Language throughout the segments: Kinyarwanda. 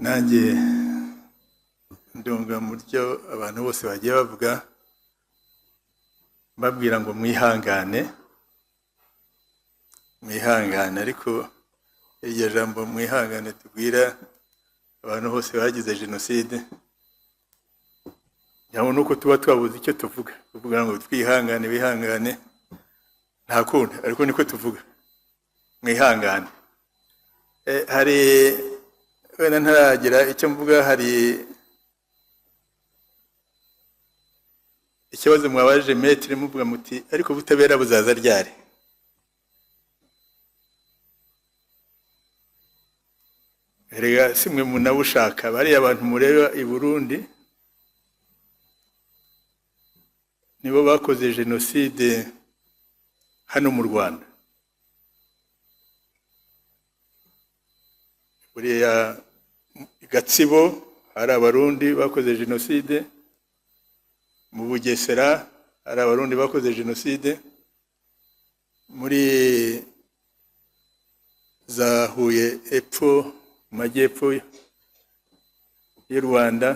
nanjye ndumva mu buryo abantu bose bagiye bavuga babwira ngo mwihangane ariko iryo jambo mwihangane tubwira abantu bose bagize jenoside cyangwa nuko tuba twabuze icyo tuvuga ngo twihangane bihangane nta kundi ariko niko tuvuga mwihangane. Hari wenda ntaragira icyo mvuga, hari ikibazo mwabaje metre muvuga muti ariko ubutabera buzaza ryari. Erega simwe munabushaka, bari abantu mureba i Burundi nibo bakoze jenoside hano mu Rwanda. Buriya Gatsibo hari abarundi bakoze jenoside, mu Bugesera hari abarundi bakoze jenoside, muri za Huye epfo majyepfo y'u Rwanda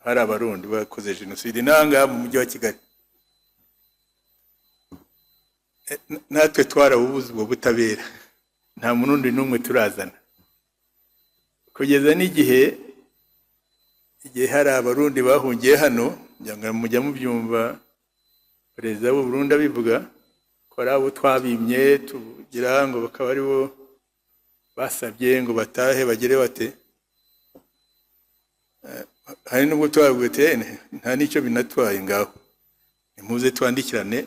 hari abarundi bakoze jenoside, nanga mu mujyi wa Kigali. Natwe twarabubuze ubwo butabera, nta murundi n'umwe turazana kugeza n'igihe hari abarundi bahungiye hano. Njyanga mujya mubyumva perezida w'u Burundi abivuga ko ari abo twabimye tugira ngo bakaba ari bo basabye ngo batahe bagere bate. Hari nubwo twabwite nta nicyo binatwaye ngaho, nimuze twandikirane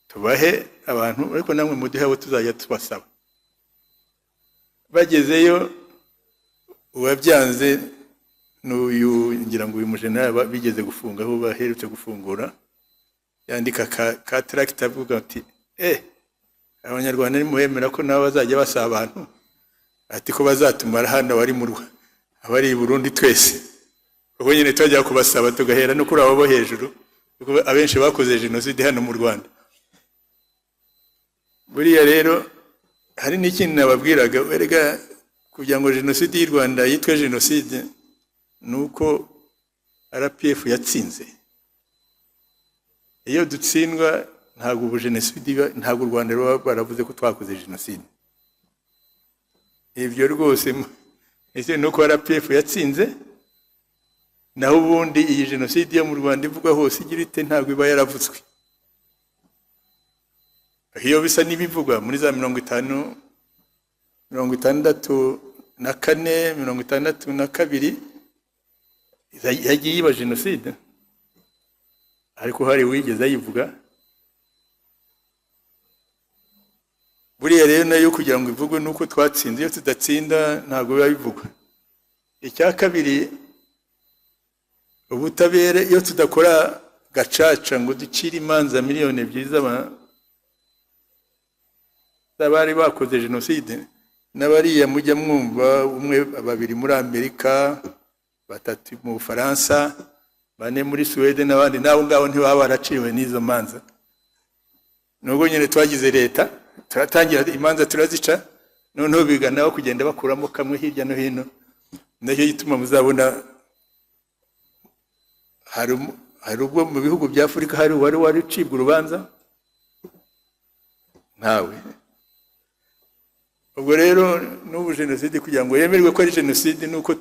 tubahe abantu ariko namwe muduhe abo tuzajya tubasaba. Bagezeyo uwabyanze n'uyu ngira ngo uyu mujenerali bigeze gufunga aho baherutse gufungura, yandika ka tract avuga ati abanyarwanda nimuhemera ko nabo bazajya basaba abantu ati ko bazatumara hano bari mu Rwanda abari i Burundi twese, ubwo nyine twajya kubasaba tugahera no kuri abo bo hejuru kuko abenshi bakoze jenoside hano mu Rwanda. Buriya rero hari n'ikintu nababwiraga, erega kugira ngo jenoside y'u Rwanda yitwe jenoside nuko RPF yatsinze. Iyo dutsindwa ntabwo ubu jenoside ntabwo u Rwanda ruba baravuze ko twakoze jenoside. Ibyo rwose ese nuko RPF yatsinze, naho ubundi iyi jenoside yo mu Rwanda ivugwa hose igira ite ntabwo iba yaravuzwe. Iyo bisa n'ibivugwa muri za 50 64 62 yagiye iba jenoside, ariko hari wigeze ayivuga. Buriya rero nayo kugira ngo ivugwe nuko twatsinze, iyo tudatsinda ntabwo biba bivugwa. Icya kabiri, ubutabera iyo tudakora gacaca ngo ducire imanza miliyoni 2 z'abari bakoze jenoside, n'abariya mujya mwumva umwe babiri muri Amerika, 3 mu Bufaransa, 4 muri Suwede n'abandi, nabo ngabo ntibaba baraciwe n'izo manza. Nubwo nyine twagize leta turatangira imanza turazica, noneho biganaho kugenda bakuramo kamwe hirya no hino. Nacyo gituma muzabona hari ubwo mu bihugu bya Afurika hari wari ucibwa urubanza ntawe. Ubwo rero n'ubu jenoside kugira ngo yemerwe ko ari jenoside nuko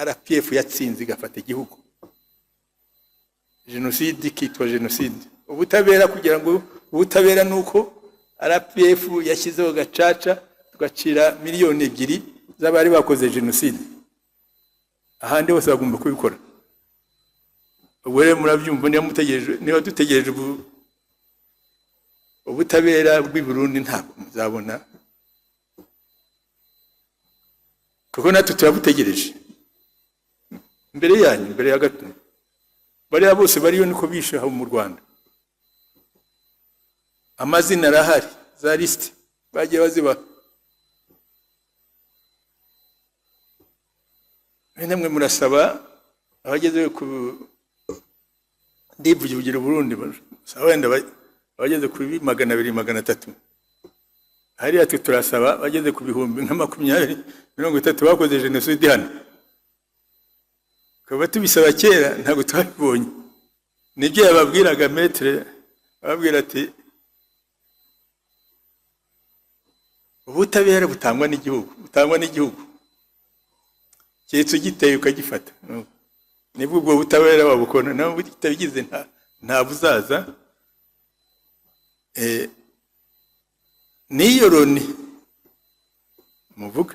RPF yatsinze igafata igihugu, jenoside ikitwa jenoside. Ubutabera kugira ngo ubutabera nuko RPF yashyizeho gacaca tugacira miliyoni 2 z'abari bakoze jenoside, ahandi hose bagomba kubikora. Ubwo rero murabyumva, niba dutegereje ubutabera bw'i Burundi ntabwo muzabona, kuko natwe turabutegereje mbere yanyu, mbere ya gato. Bariya bose bariyo niko bishe aho mu Rwanda, amazina arahari, za liste bagiye baziba. Namwe murasaba abageze ku ndivugira Burundi, wenda abageze ku 200 300, hariya turasaba bageze ku bihumbi nka 20 30 bakoze jenoside hano. kuba tubisaba kera ntabwo twabibonye. Nibyo yababwiraga metre, ababwira ati ubutabera butangwa n'igihugu cyetse ugiteye ukagifata. Nibwo ubwo butabera babukona, naho butabigize nta buzaza. Niyo Loni muvuga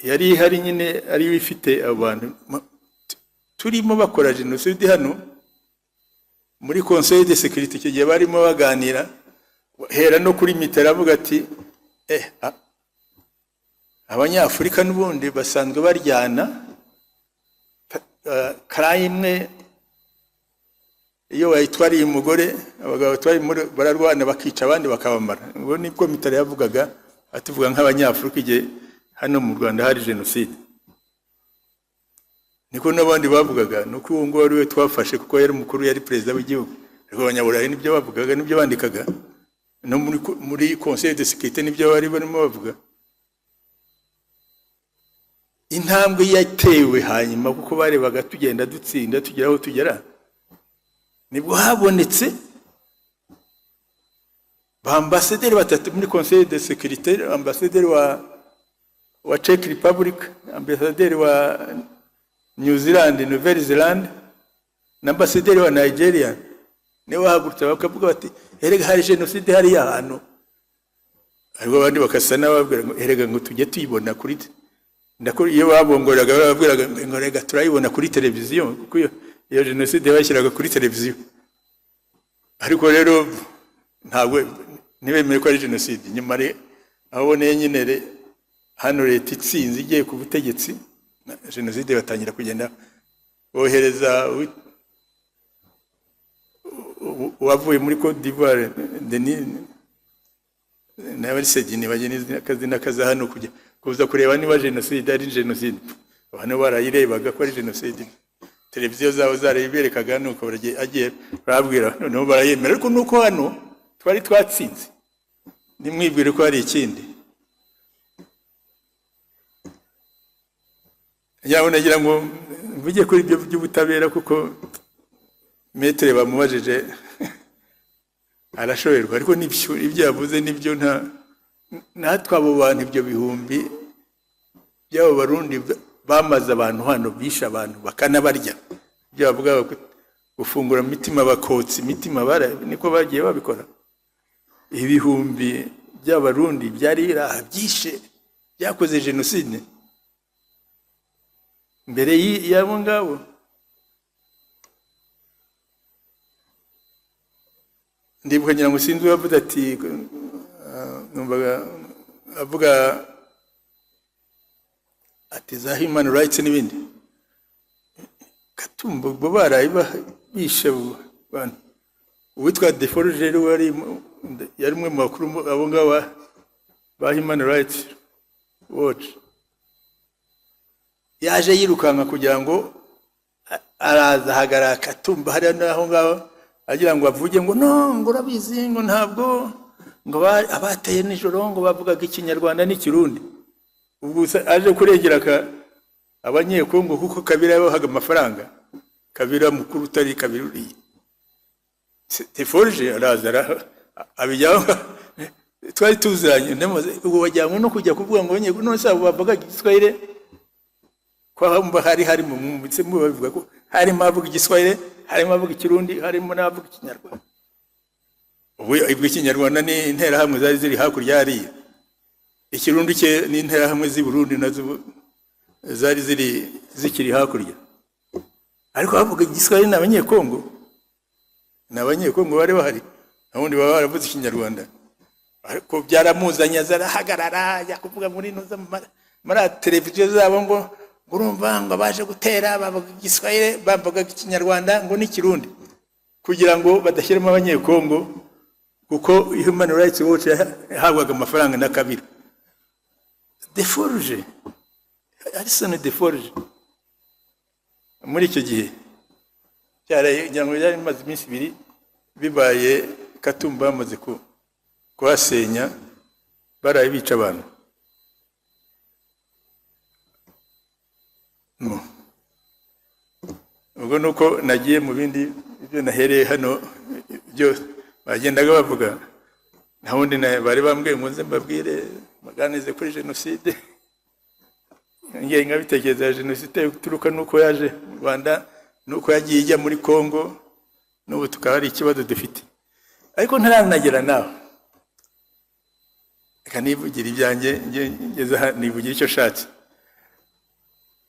yari ihari nyine ari ifite abantu turimo bakora jenoside hano muri Conseil de Sécurité. Icyo gihe barimo baganira, hera no kuri Mitterrand avuga ati Abanyafurika n'ubundi basanzwe baryana, crime iyo wayitwariye umugore, abagabo bararwana bakica abandi bakabamara. Ngo nibwo Mitterrand yavugaga, atuvuga nk'Abanyafurika igihe hano mu Rwanda hari jenoside. Niko n'abandi bavugaga, nuko uwo ngo wari we twafashe kuko yari mukuru, yari perezida w'igihugu. Ariko Abanyaburayi nibyo bavugaga, nibyo bandikaga, no muri Conseil de Sécurité nibyo bari barimo bavuga. Intambwe yatewe hanyuma kuko barebaga tugenda dutsinda tugera aho tugera, nibwo habonetse ba ambassadeur batatu muri Conseil de Sécurité, ambassadeur wa Czech Republic, ambassadeur wa New Zealand, Nouvelle-Zélande, na ambassadeur wa Nigeria. Niwe bahagurutse bakavuga bati erega hari jenoside hari hano. Ariko abandi bakasana babwira ngo erega ngo tujye tuyibona kuri iyo babongoraga babwiraga ngo erega turayibona kuri televiziyo, kuko iyo jenoside bashyiraga kuri televiziyo. Ariko rero ntabwo ntibemere ko ari jenoside. Nyuma aboneye nyine hano leta itsinze igiye ku butegetsi, jenoside batangira kugenda bohereza wavuye muri Côte d'Ivoire Denis n'abarisegini bagenize akazina kaza hano kujya kuza kureba niba jenoside ari jenoside. Hano barayirebaga ko ari jenoside, televiziyo zabo zarayiberekaga, nuko agiye babwira noneho barayemera. Ariko nuko hano twari twatsinze, nimwibwire ko hari ikindi. Yawe nagira ngo mvuge kuri ibyo by'ubutabera kuko metre bamubajije arashoberwa. Ariko ibyo yavuze nibyo, natwe abo bantu ibyo bihumbi by'abo Barundi bamaze abantu hano, bisha abantu bakanabarya. Ibyo bavuga gufungura imitima, bakotsa imitima, niko bagiye babikora. Ibihumbi by'Abarundi byari byishe, byakoze jenoside mbere y'abo ngabo. Ndibuka ngira ngo sinzi wavuze ati numvaga avuga ati za human rights n'ibindi. Katumba bo baraye bishe abantu. Uwitwa Deforge rero yari umwe mu bakuru abo ngabo ba Human Rights Watch. Yaje yirukanka kugira ngo araza hagara Katumba hari naho ngaho agira ngo avuge ngo no, ngo urabizi ngo ntabwo ngo abateye nijoro ngo bavugaga Ikinyarwanda n'Ikirundi. Ubwo aje kurengera Abanyekongo kuko Kabila yabahaga amafaranga, Kabila mukuru utari Kabila uriye. Deforge araza abijyaho twari tuziranye, ubwo wajyanywe no kujya kuvuga ngo nyego none sabo bavuga Igiswahili ko hari mu mutse mu bavuga ko harimo avuga Igiswahili, harimo avuga Ikirundi, harimo n'avuga Ikinyarwanda. Ubu Ikinyarwanda ni intera hamwe zari ziri hakurya hariya. Ikirundi cye ni intera hamwe z'i Burundi nazo zari zikiri hakurya. Ariko bavuga Igiswahili n'Abanyekongo, n'Abanyekongo bari bahari, nabundi baba baravuze Ikinyarwanda. Ariko byaramuzanya zarahagarara ajya kuvuga muri noza mara televiziyo zabo ngo urumva ngo baje gutera bavuga Igiswahili, bavuga Ikinyarwanda ngo n'Ikirundi, kugira ngo badashyiramo Abanyekongo, kuko Human Rights Watch yahabwaga amafaranga na Kabila. Deforge, Alison Deforge muri icyo gihe cyarayijyanwe yari maze iminsi 2 bibaye Katumba bamaze kuhasenya, baraye bica abantu. ubwo nuko nagiye mu bindi ibyo nahereye hano byo bagendaga bavuga nta wundi bari bambwiye ngo nze mbabwire baganize kuri jenoside ngiye nkabitekereza jenoside uturuka nuko yaje mu Rwanda nuko yagiye ijya muri Congo n'ubu tukaba ari ikibazo dufite ariko ntaranagera naho kanivugira ibyanjye ngeze nivugira icyo shatse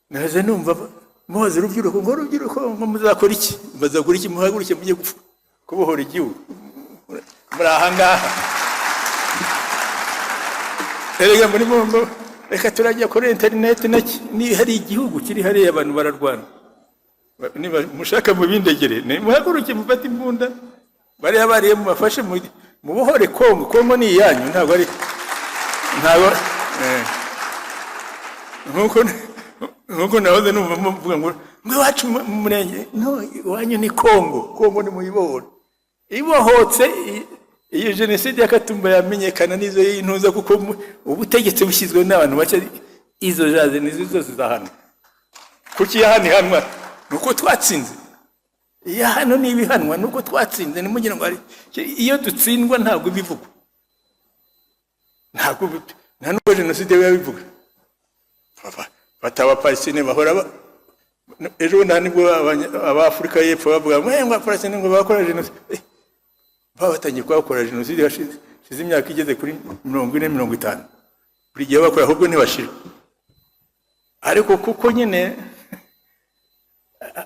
naze numva muhoze urubyiruko ngo muzakora iki bazakora iki muhaguruke mujye kubohora igihugu muri ahangaha erega muri bombo reka turajya kuri internet ni hari igihugu kiri hariya abantu bararwana niba mushaka mu bindegere muhaguruke mufate imbunda bari abariye mu bafashe mu bohore Kongo ni iyanyu ntabwo ari ntabwo nkuko nahoze numva mvuga ngo iwacu mu murenge no iwanyu ni Kongo ni muyibohore ibohotse iyo jenoside yakatumba yamenyekana nizo y'intuza kuko ubutegetsi bushyizwe n'abantu bake izo jaze nizo zose zahana kuki yahani hanwa nuko twatsinze iya hano ni ibihanwa nuko twatsinze nimugira ngo ari iyo dutsindwa ntabwo bivugwa ntabwo nta nubwo jenoside yabivuga bataba Palestine bahora ejo ndanibwo abafrika y'epfo bavuga ngo Palestine ngo bakora jenoside batangiye kwakora jenoside hashize imyaka igeze kuri 40-50 buri gihe bakora ahubwo ntibashira ariko kuko nyine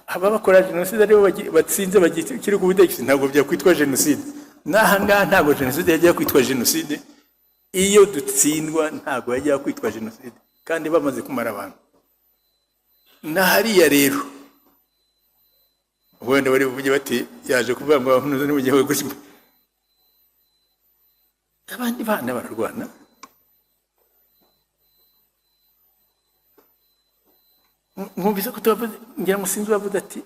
aba bakora jenoside aribo batsinze bagikiri ku butegetsi ntabwo byakwitwa jenoside n'ahangaha ntabwo jenoside yagiye kwitwa jenoside iyo dutsindwa ntabwo yagiye kwitwa jenoside kandi bamaze kumara abantu na hariya rero wenda bari buvuge bati yaje kuvuga ngo abahunuza ni mu gihe gusa abandi bana bararwana mwumvise ko tubavuze ngira ngo sinzi bavuze ati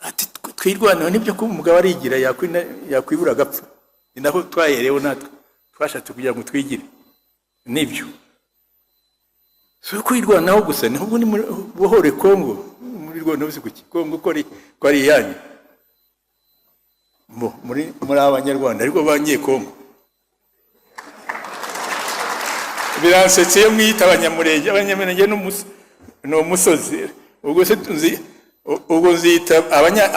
ati twirwanaho nibyo ko umugabo arigira yakwibura agapfa ni naho twayerewe natwe twashatse kugira ngo twigire nibyo so kwirwanaho gusa ni ubwo ni bohore Kongo muri Rwanda bose kuki Kongo ko ari yanyu muri abanyarwanda ariko banye Kongo biransetse yo mwita abanyamurenge no musozi ubwo se ubwo nzita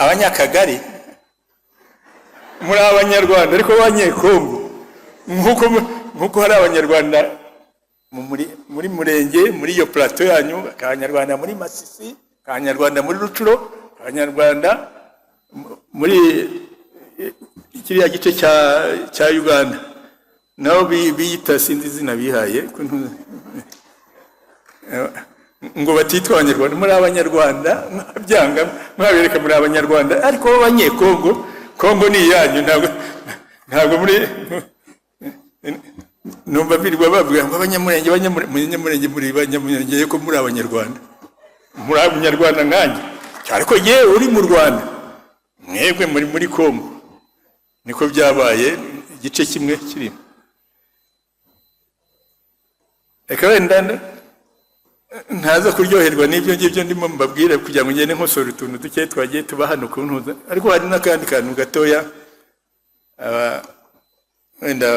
abanyakagari muri abanyarwanda ariko banye Kongo nkuko hari abanyarwanda muri murenge muri iyo plateau yanyu abanyarwanda muri Masisi abanyarwanda muri Rucuro abanyarwanda muri kiriya gice cya Uganda nabo biyita sinzi izina bihaye ngo batitwa abanyarwanda muri abanyarwanda byanga mwabereka muri abanyarwanda ariko banye Kongo ni yanyu ntabwo muri numva birirwa bavuga ngo abanyamurenge muri banyamurenge ko muri abanyarwanda nkanjye ariko yewe uri mu Rwanda mwebwe muri Kongo niko byabaye igice kimwe kirimo reka wenda ntaza kuryoherwa n'ibyo ngibyo ndimo mbabwira kugira ngo ngende nkosora utuntu duke twagiye tuba hano ku ntuza ariko hari n'akandi kantu gatoya wenda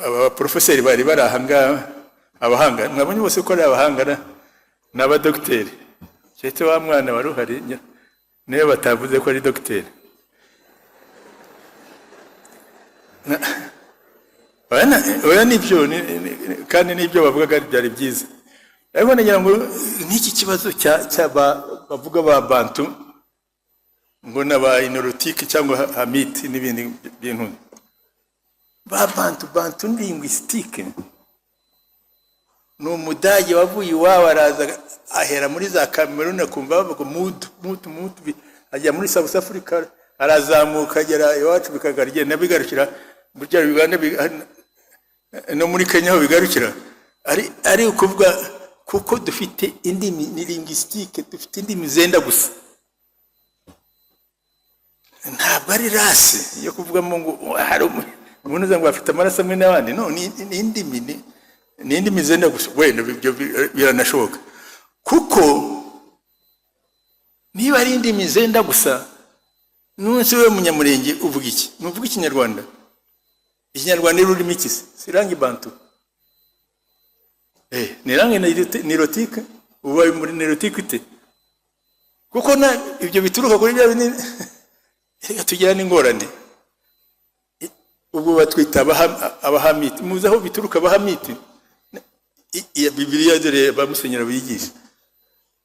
abaprofeseri bari barahanga abahanga mwabonye bose ko ari abahanga n'abadokiteri cyetse wa mwana wari uhari niyo batavuze ko ari dokiteri oya nibyo kandi nibyo bavuga byari byiza ariko nagira ngo n'iki kibazo bavuga ba Bantu ngo n'aba Inorotike cyangwa Hamiti n'ibindi bintu ba Bantu linguistique no mudage wavuye iwawe araza ahera muri za Cameroon akumva bavuga mutu ajya muri South Africa arazamuka agera iwacu bikagarigenda bigarukira burya Uganda no muri Kenya ho bigarukira ari ukuvuga kuko dufite indimi ni linguistique dufite indimi zenda gusa ntabwo ari rase yo kuvuga ngo hari umuntu uzango afite amaraso amwe n'abandi no ni indimi zenda gusa wenda ibyo biranashoboka kuko niba ari indimi zenda gusa nunse we munyamurenge uvuga iki? Nuvuga ikinyarwanda. Ikinyarwanda ni ururimi iki? Si langue bantu. Ni langue nilotique. Ubaye muri nilotique ute? Kuko na ibyo bituruka kuri bya binini reka tugira n'ingorane. Ubwo batwita abahamiti. Muzi aho bituruka abahamiti? Iya Bibiliya dore bamusenyera biyigisha.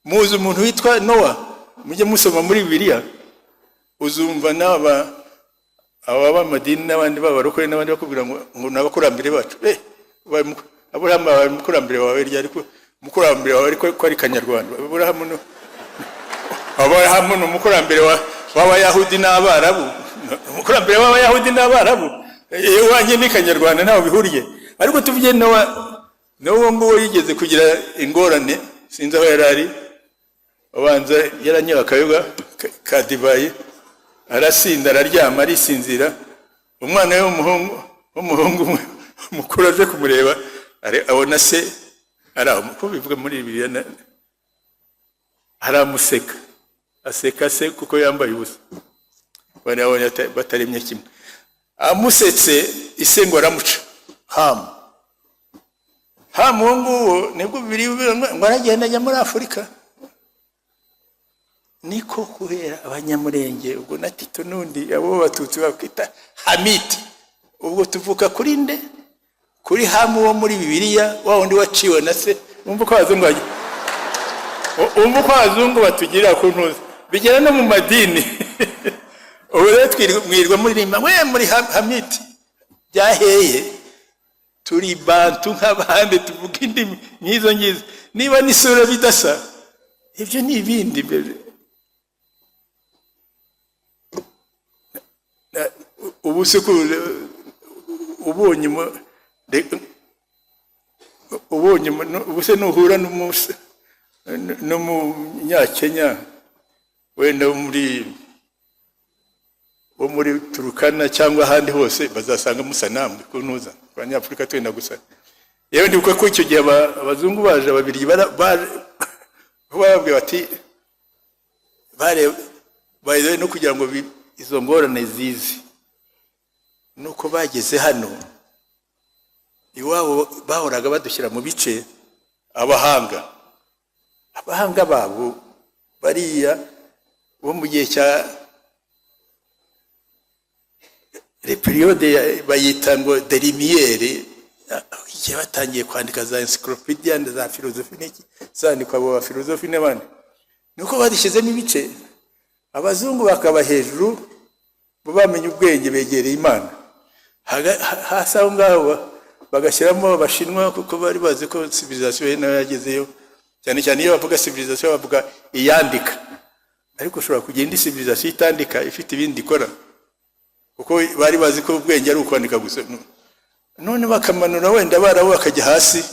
Muzi umuntu witwa Noah, mujye musoma muri Bibiliya uzumva aba madini n'abandi babarokore n'abandi bakubwira ngo nabakurambire bacu. Aburahamu abakurambire wawe ryari ko mukurambire wawe ariko ari Kanyarwanda. Aburahamu no mukurambire w'Abayahudi n'Abarabu. Mukurambire w'Abayahudi n'Abarabu. Wanye ni Kanyarwanda naho bihuriye. Ariko tuvuge Nowa ngo yigeze kugira ingorane sinzi aho yarari. Abanza yaranyewe akayoga ka divayi arasinda araryama arisinzira. Umwana we w'umuhungu mukuru aje kumureba abona se ko bivuga muri Bibiliya aramuseka. Aseka se kuko yambaye ubusa. Bane bataremye kimwe. Amusetse isengo aramuca. Hamu nguwo nibwo biri ngo aragenda ajya muri Afurika. Niko kubera abanyamurenge ubwo na Tito nundi abo batutsi bakwita Hamiti. Ubwo tuvuka kuri nde? Kuri Hamu wo muri Bibiliya wa wundi waciwe na se. Umva ko abazungu batugira kuntuza. Bigera no mu madini. Ubu rero twirwa muririmba mwe muri Hamiti. Byaheye turi bantu nk'abandi tuvuga indimi nyizo niba n'isura bidasa ibyo ni ibindi ubu se ubonye ubu se nuhura no mu Nyakenya wenda muri Turukana cyangwa ahandi hose bazasanga musa namwe kuntuza abanyafurika twenda gusa. Yewe ndibuka ko icyo gihe abazungu baje babiri bababwiye bati bare no kugira ngo izo ngorane zizi nuko bageze hano iwabo bahoraga badushyira mu bice abahanga babo bariya bo mu gihe cya le période bayita ngo de Lumière igihe batangiye kwandika za encyclopedia za philosophy n'iki zandikwa abo ba philosophy n'abandi nuko badishyizemo ibice abazungu bakaba hejuru bo bamenye ubwenge begereye Imana hasa aho ngaho bagashyiramo abashinwa kuko bari bazi ko civilisation nayo yagezeyo cyane cyane iyo bavuga civilisation bavuga iyandika ariko ushobora kugenda civilisation itandika ifite ibindi ikora kuko bari bazi ko ubwenge ari ukwandika gusa. None bakamanura wenda barabo bakajya hasi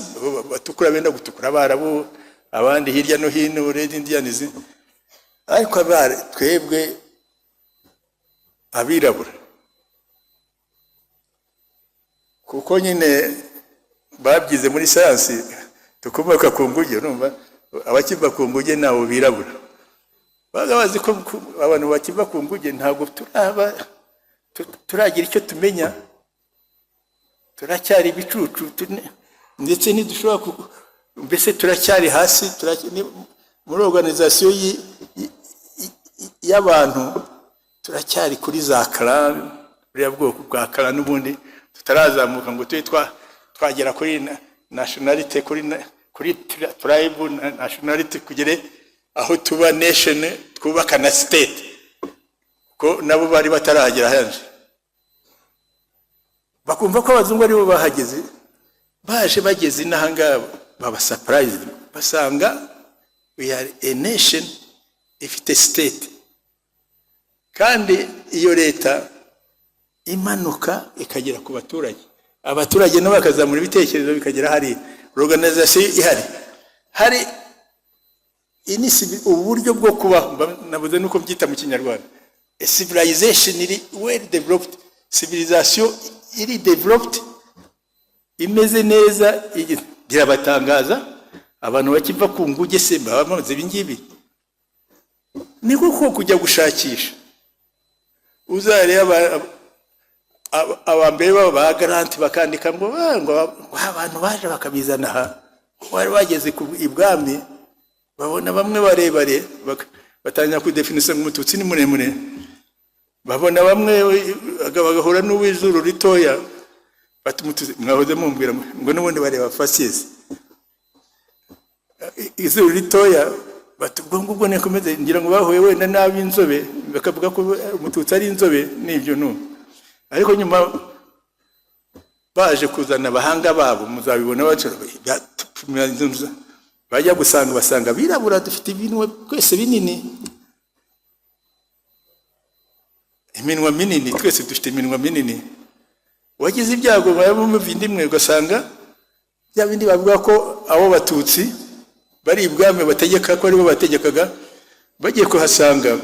batukura benda gutukura barabo abandi hirya no hino red indians ariko twebwe abirabura kuko nyine babyize muri science tukomoka ku nguge numva abakiva ku nguge nabo birabura bagabazi ko abantu bakiva ku nguge ntabwo turagira icyo tumenya turacyari bicucu ndetse ntidushobora mbese turacyari hasi muri organisation y'abantu turacyari kuri za clan buriya bwoko bwa clan n'ubundi tutarazamuka ngo twagera kuri nationality kuri tribe nationality kugere aho tuba nation twubaka na state ko nabo bari bataragera hanje bakumva ko abazungu ari bo bahageze bageze n'ahanga baba surprise basanga we are a nation ifite state kandi iyo leta imanuka ikagera ku abaturage no bakazamura ibitekerezo bikagera hari organization ihari uburyo bwo kubaho nabuze nuko byita mu Kinyarwanda a civilization iri well developed civilization iri developed imeze neza irabatangaza abantu bakiva ku nguge se bamaze ibingibi niko kujya gushakisha uzareba abambere baba garanti bakandika ngo abantu baje bakabizana aha bari bageze ku ibwami babona bamwe barebare batanya ku definition umututsi ni muremure babona bamwe bagahura n'uwizuru ritoya batumututsi mwahoze mumbwira ngo n'ubundi bareba facies izuru ritoya batubwo nekomeze ngira ngo bahuye wenda nabi inzobe bakavuga ko umututsi ari inzobe nibyo no ariko nyuma baje kuzana abahanga babo muzabibona bacoro bajya gusanga basanga birabura dufite ibintu twese binini iminwa minini twese dufite iminwa minini wagize ibyago mu vindimwe ugasanga bya bindi bavuga ko abo batutsi bari ibwami bategeka ko ari bo bategekaga bagiye kuhasanga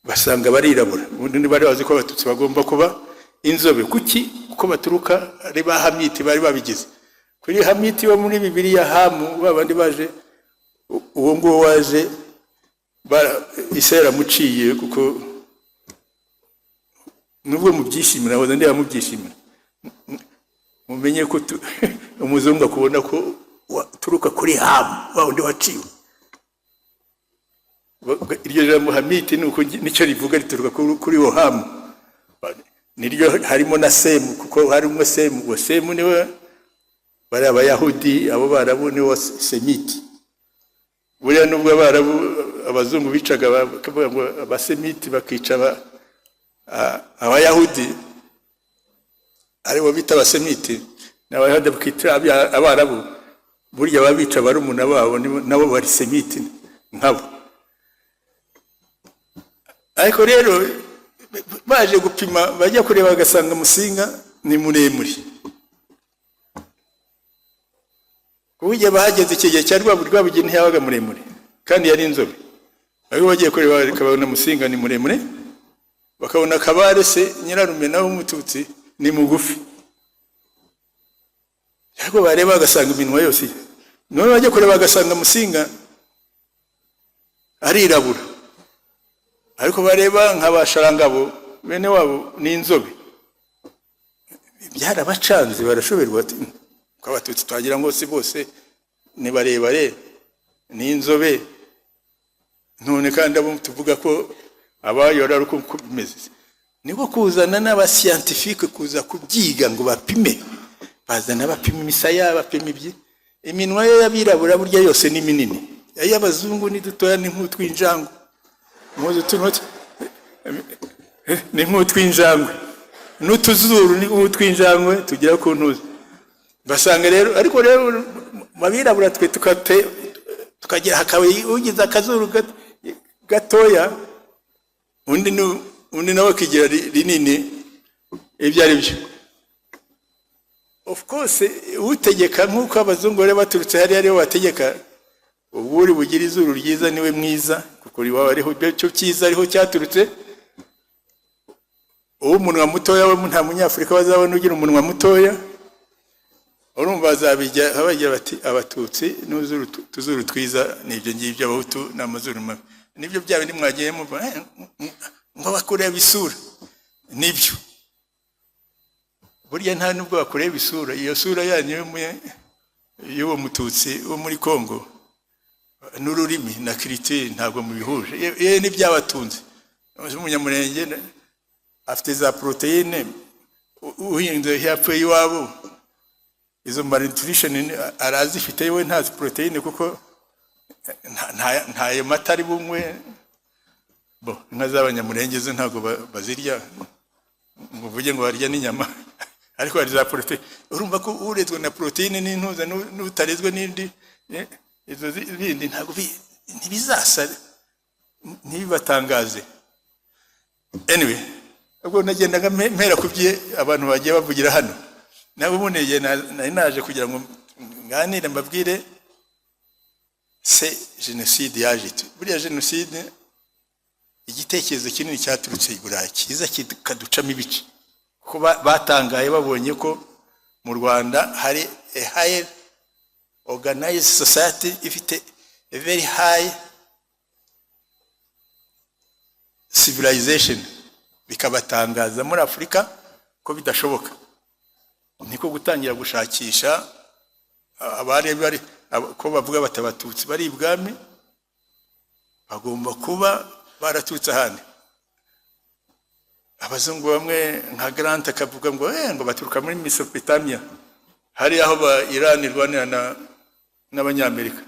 basanga barirabura ubundi bari bazi ko abatutsi bagomba kuba inzobe kuki uko baturuka ari ba Hamiti bari babigize kuri Hamiti wo muri Bibiliya Hamu babandi baje uwo ngo waje Isera muciye kuko nubwo mu byishimira waza ndi mu byishimira mumenye ko umuzungu akubona ko turuka kuri Hamu bawundi waciwe iryo jambo Hamiti nuko nicyo rivuga rituruka kuri wo Hamu niryo harimo na Semu kuko harimo Semu ngo Semu niwe bari abayahudi abo barabu niwe Semiti buriya nubwo barabu abazungu bicaga bakavuga ngo abasemiti bakica abayahudi aribo bita abasemiti n'abayahudi bakita abarabu burya babica barumuna babo nabo bari semiti nkabo ariko rero baje gupima bajya kureba bagasanga Musinga ni muremure ubujye bahageze ikigihe cya Rwabugeni ntiyabaga muremure kandi yari inzobe ariko bagiye kureba bakabona Musinga ni muremure bakabona Kabare se nyirarume nawe umututsi ni mugufi ariko bareba bagasanga iminwa yose none bagiye kureba bagasanga Musinga arirabura ariko bareba nk'abasharangabo bene wabo ni inzobe byarabacanze barashoberwa ati ko abatutsi twagira ngo si bose ni barebare ni inzobe none kandi abo tuvuga ko abayora ruko bimeze niko kuzana n'abascientifique kuza kubyiga ngo bapime bazana bapima imisaya bapima ibyi iminwa ye yabirabura burya yose ni minini ay'abazungu ni dutoya ni nk'utwinjango muzo tunoti ni nk'utwinjangwe n'utuzuru ni nk'utwinjangwe tugira ku ntuzi basanga rero ariko rero mabirabura twe tukagira hakawe ugize akazuru gatoya undi nawe kigira rinini ibyari byo of course utegeka nk'uko abazungu bari baturutse hari ariho bategeka uburi bugira izuru ryiza niwe mwiza kuko riwa ariho cyo cyiza ariho cyaturutse umunwa mutoya we nta munyafrika bazabona ugira umunwa mutoya urumva bazabijya abagira bati abatutsi n'uzuru tuzuru twiza nibyo ngibyo abahutu n'amazuru mabi nibyo byawe ndi mwagiye mu ngo bakureba isura nibyo burya nta nubwo bakureba isura iyo sura yanyu y'uwo mututsi wo muri Kongo n'ururimi na culture ntabwo mubihuje ye n'ibyabatunze umunyamurenge afite za proteine uhinze yapfuye iwabo izo malnutrition arazifite we nta proteine kuko nta mata ari bumwe bo inka z'abanyamurenge zo ntabwo bazirya ngo vuge ngo barya n'inyama ariko hari za proteine urumva ko urezwe na proteine n'intuza n'utarezwe n'indi izo bindi ntabwo ntibizasa ntibibatangaze anyway ubwo nagendaga mpera kubye abantu bagiye bavugira hano nabo muneye naje kugira ngo nganire mbabwire se genocide yajite buriya genocide igitekerezo kinini cyaturutse iburayi kiza kikaducamo ibice ko batangaye babonye ko mu Rwanda hari a high organized society ifite a very high civilization, bikabatangaza muri Afurika ko bidashoboka. Niko gutangira gushakisha abari ko bavuga batabatutsi bari ibwami bagomba kuba baratutse ahandi. Abazungu bamwe nka Grant akavuga ngo baturuka muri Mesopotamia, hari aho ba Iran irwanira n'abanyamerika,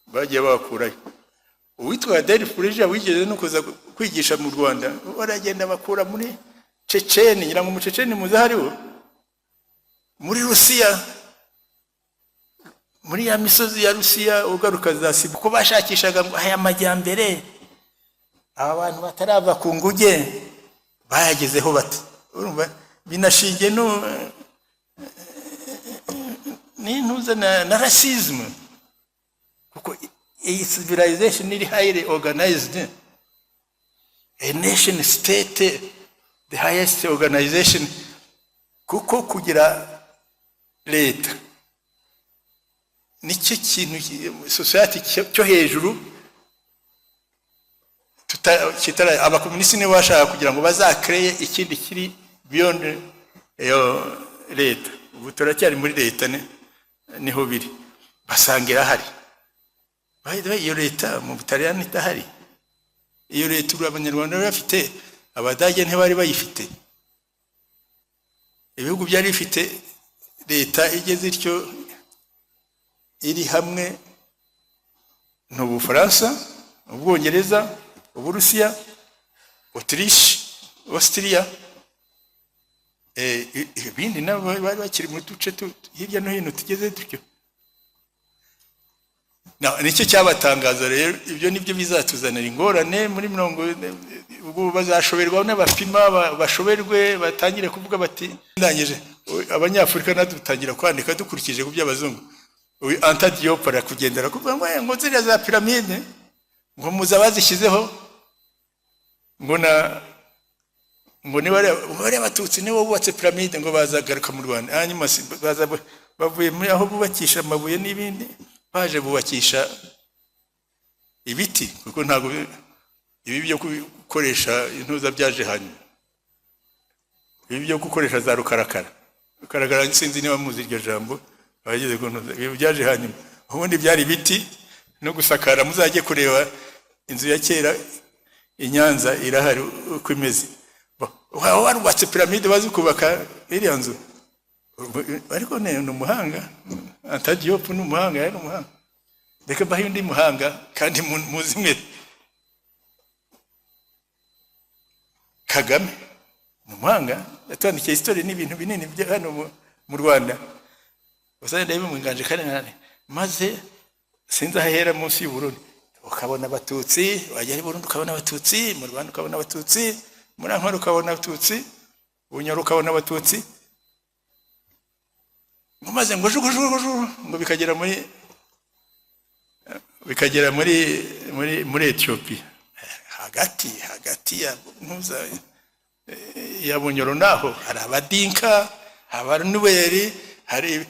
bagiye bakurayo. Uwitwa Adolf Frege wigeze no kuza kwigisha mu Rwanda, baragenda bakura muri Checheni, ngira ngo mu Checheni muza hariho, muri Rusiya, muri ya misozi ya Rusiya ugaruka za Sibiru, ko bashakishaga ngo aya majyambere aba bantu batarava ku nguge bayagezeho bati. Urumva binashingiye no n'intuza na racism, kuko a civilization is highly organized, a nation state the highest organization, kuko kugira leta nicyo kintu society cyo hejuru kitara abakomunisi ni bashaka kugira ngo bazakreye ikindi kiri beyond leta. Ubu turacyari muri leta niho biri, basangira hari. By the way, iyo leta mu Butaliyani itahari, iyo leta abanyarwanda bafite, Abadage ntibari bayifite. Ibihugu byari bifite leta igeze ityo iri hamwe n'Ubufaransa, Ubwongereza, Uburusiya, Autriche, Austria, ibindi nabo bari bakiri mu duce hirya no hino tugeze dutyo. Nicyo cyabatangaza rero. Ibyo nibyo bizatuzanira ingorane muri 40. Ubwo bazashoberwa n'abapima bashoberwe, batangire kuvuga bati ndangije Abanyafurika nadutangira kwandika dukurikije ku by'abazungu. Anta Diop arakugendera kuvuga ngo ziriya za piramide ngo muza bazishyizeho ngo ni bari abatutsi nibo bubatse piramide ngo bazagaruka mu Rwanda. Hanyuma baza bavuye muri aho bubakisha amabuye n'ibindi, baje bubakisha ibiti, kuko ntago ibi byo gukoresha intuza byaje hanyuma. Ibi byo gukoresha za rukarakara sinzi niba muzi iryo jambo, abageze ku ntuza ibi byaje hanyuma. Ubundi byari ibiti no gusakara. Muzajye kureba inzu ya kera i Nyanza irahari uko imeze. Warubatse piramide bazi kubaka iriya nzu, ariko ni umuhanga. Anta Diop ni umuhanga, yari umuhanga. Reka bahe undi muhanga kandi muzi mwe. Kagame ni umuhanga, yatwandikiye history n'ibintu binini byo hano mu Rwanda. Usanga ndebe mu nganje kanane maze sinza hahera munsi y'Uburundi, ukabona abatutsi, wajya ari Burundi ukabona abatutsi, mu Rwanda ukabona abatutsi, muri Ankara ukabona abatutsi, Bunyoro ukabona abatutsi, maze ngo jugujugujugu ngo bikagera muri Ethiopia, hagati ya ntuza ya Bunyoro naho hari Abadinka, Abanuweri, hari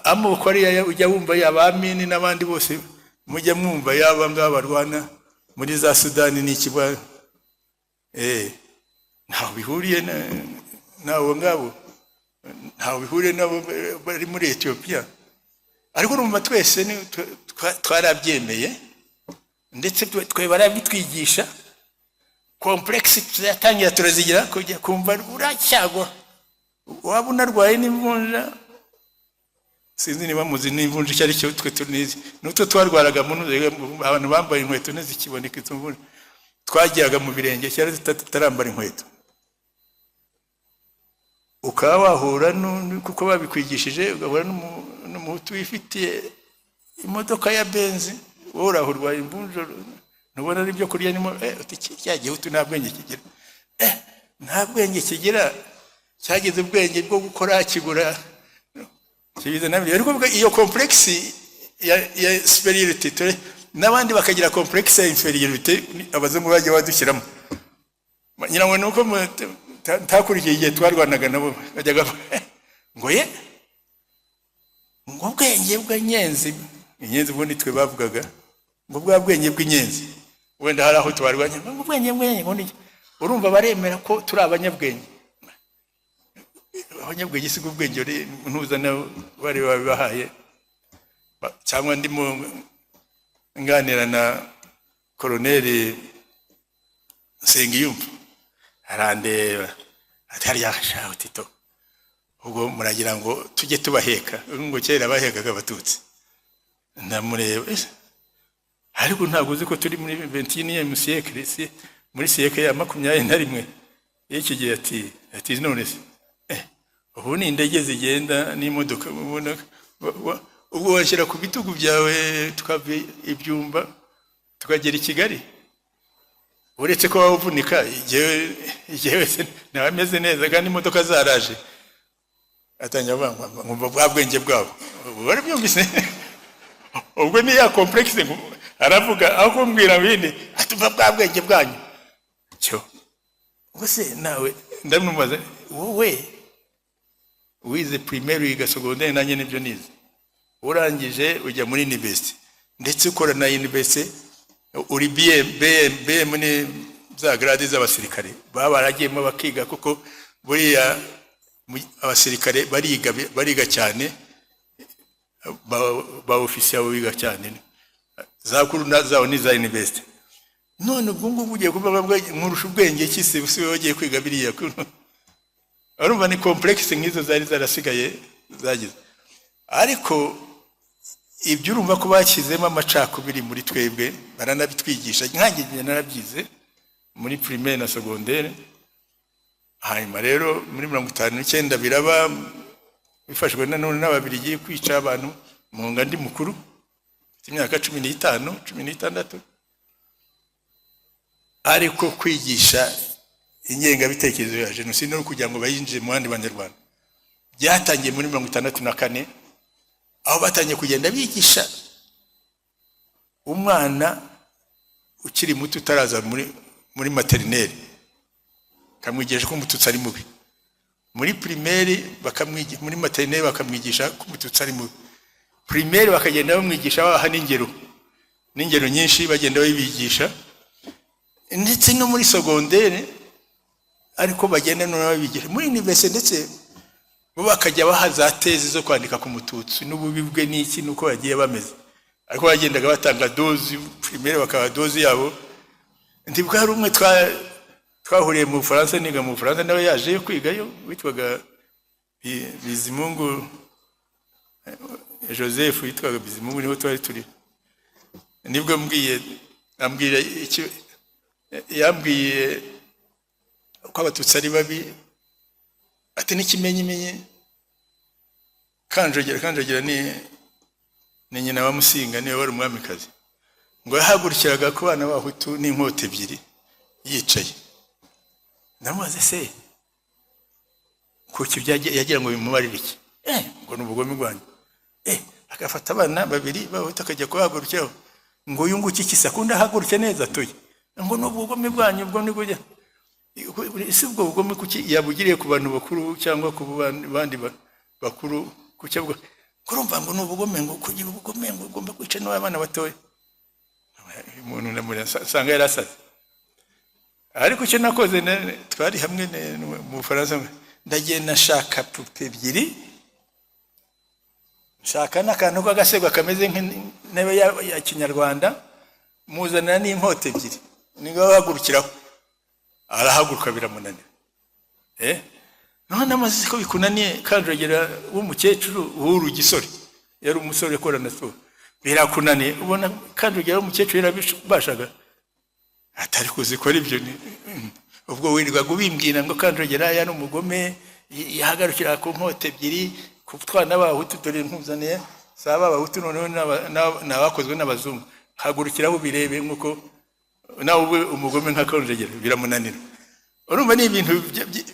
amoko ari ujya wumva y'Abamini n'abandi bose mujya mwumva yaba ngaba barwana muri za Sudani n'ikibwa. Ntaho bihuriye nawo ngabo, ntaho bihuriye nabo bari muri Ethiopia. Ariko urumva twese twarabyemeye, ndetse twe barabitwigisha. Complexity yatangira turazigira kujya kumva uracyagwa, waba unarwaye n'imvunja. Sinzi niba muzi n'imvunja cyari cyo twe tunizi n'utwo twarwaraga mu abantu bambaye inkweto nezikiboneka izo mvunja, twagiyaga mu birenge cyari tutarambara inkweto. Ukaba wahura kuko babikwigishije, ugahura n'umuhutu wifitiye imodoka ya Benzi, wowe urahurwaye imvunja, nubona ari byo kurya nimo cya gihutu nta bwenge kigira. Nta bwenge kigira, cyageze ubwenge bwo gukora kigura kibiza nabyo. Ariko iyo complex ya superiority n'abandi bakagira complex ya inferiority, abazungu bagiye badushyiramo. Nyirango nuko ntakurikiye igihe twarwanaga nabo bajyaga ngo ngo ubwenge bw'inyenzi, inyenzi ubundi twe bavugaga ngo bwa bwenge bw'inyenzi wenda hari aho tubarwanya ngo ubwenge urumva baremera ko turi abanyabwenge. Abanyabwenge si ubwenge ntuzana bari babibahaye. Cyangwa ndimo nganira na Koloneli Nsengiyumva arandeba atari yashaka Tito, ubwo muragira ngo tujye tubaheka ngo kera bahekaga abatutsi. Ndamureba ariko ntabwo uzi ko turi muri 21e siècle, muri siècle ya 21 y'iki gihe. Ati none se ubu ni indege zigenda n'imodoka mubona ubwo washyira ku bitugu byawe tukava ibyumba tukagera i Kigali, uretse ko wavunika igihe se nawe ameze neza kandi imodoka zaraje. Atanya ngumva bwa bwenge bwabo bari byumvise. Ubwo ni ya complexe aravuga aho kumbwira bindi atuva bwa bwenge bwanyu cyo. Ubwo se nawe ndamumaze wowe wize primaire yiga secondaire nanjye nibyo nize, urangije ujya muri university ndetse ukora na university uri BM ni za grade z'abasirikare baba baragiyemo bakiga, kuko buriya abasirikare bariga cyane, ba officier biga cyane za kuru nazo ni za university. None ubwo ngubu ugiye kuba nkurusha ubwenge kisi usiwe wagiye kwiga biriya kuno. Urumva ni complexe nk'izo zari zarasigaye zagize. Ariko ibyo urumva ko bakizemo amacakubiri muri twebwe baranabitwigisha, nkangiye narabyize muri primaire na secondaire. Hanyuma rero muri 59 biraba bifashwe nanone n'ababiligi kwica abantu mu ngandi mukuru imyaka 15 16. Ariko kwigisha inyenga bitekerezo ya jenoside no kugira ngo bayinjire mu bandi banyarwanda byatangiye muri 64 aho batangiye kugenda bigisha umwana ukiri muto utaraza muri maternelle, kamwigisha ko umututsi ari mubi. Muri primaire bakamwigisha, muri maternelle bakamwigisha ko umututsi ari mubi. Primaire bakagenda bamwigisha baha n'ingero nyinshi bagenda babigisha, ndetse no muri secondaire ariko bagenda no babigisha. Muri université ndetse bo bakajya bahaza tezi zo kwandika ku mututsi n'ububi bwe n'iki nuko bagiye bameze. Ariko bagendaga batanga dozi primaire bakaba dozi yabo. Ndibwa hari umwe twahuriye mu Faransa, niga mu Faransa nawe yaje kwigayo witwaga Bizimungu Joseph, witwaga Bizimungu, niho twari turi. Nibwo ambwira iki yambwiye ko abatutsi ari babi, ati n'ikimenyimenye Kanjogera ni nyina wa Musinga, niwe wari umwamikazi, ngo yahagurikiraga ku bana b'Abahutu n'inkote ebyiri yicaye. Ndamubaze se kuki yagira ngo bimubarire iki? Ngo n'ubugome bwanyu. Akafata abana babiri b'Abahutu akajya kuhagurukiraho ngo yunguke iki sakunda hagurutse neza toye, ngo n'ubugome bwanyu bwo ni kujya. Isi ubwo bugome kuki yabugiriye ku bantu bakuru cyangwa ku bandi bakuru kuki bwo kurumva ngo n'ubugome, ngo kugira ubugome ngo ugomba kwica n'abana batoye. Umuntu namuri sanga yarasaze. Ariko cyo nakoze twari hamwe mu Faransa, ndagenda nashaka pupe ebyiri, shaka n'akantu k'agasego kameze nk'intebe ya Kinyarwanda, muzanira n'inkote ebyiri, nigo bahagurukiraho. Arahaguruka biramunanira. None amaze ko bikunaniye, Kanjogera w'umukecuru uhuru gisore, yari umusore korana so birakunaniye. Ubona Kanjogera w'umukecuru yarabashaga atari kuzikora ibyo. Ubwo wirirwa gubimbwira ngo Kanjogera yari umugome, yahagarukira ku nkote ebyiri ku twana b'Abahutu, dore ntuzaniye saba Abahutu noneho n'abakozwe n'abazungu, hagurukiraho birebe nkuko nawe umugome nka Kanjogera biramunanira. Urumva ni ibintu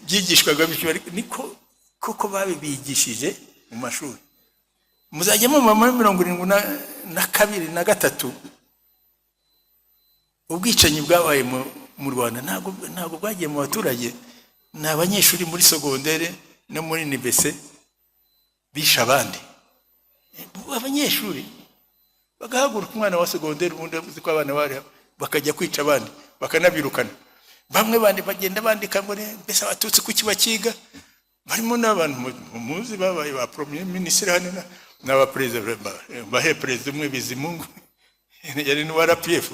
byigishwaga niko koko babibigishije mu mashuri. Muzajya mu 72 na 3 ubwicanyi bwabaye mu Rwanda ntabwo bwagiye mu baturage, n'abanyeshuri muri secondaire no muri université bisha abandi. Abanyeshuri bagahaguruka umwana wa secondaire ubundi uzi ko abana bari bakajya kwica abandi bakanabirukana. Bamwe bandi bagenda bandika ngo mbese abatutsi kuki bakiga, barimo n'abantu muzi babaye ba premier ministre hano n'aba president bahe president umwe Bizimungu yari n'uwa RPF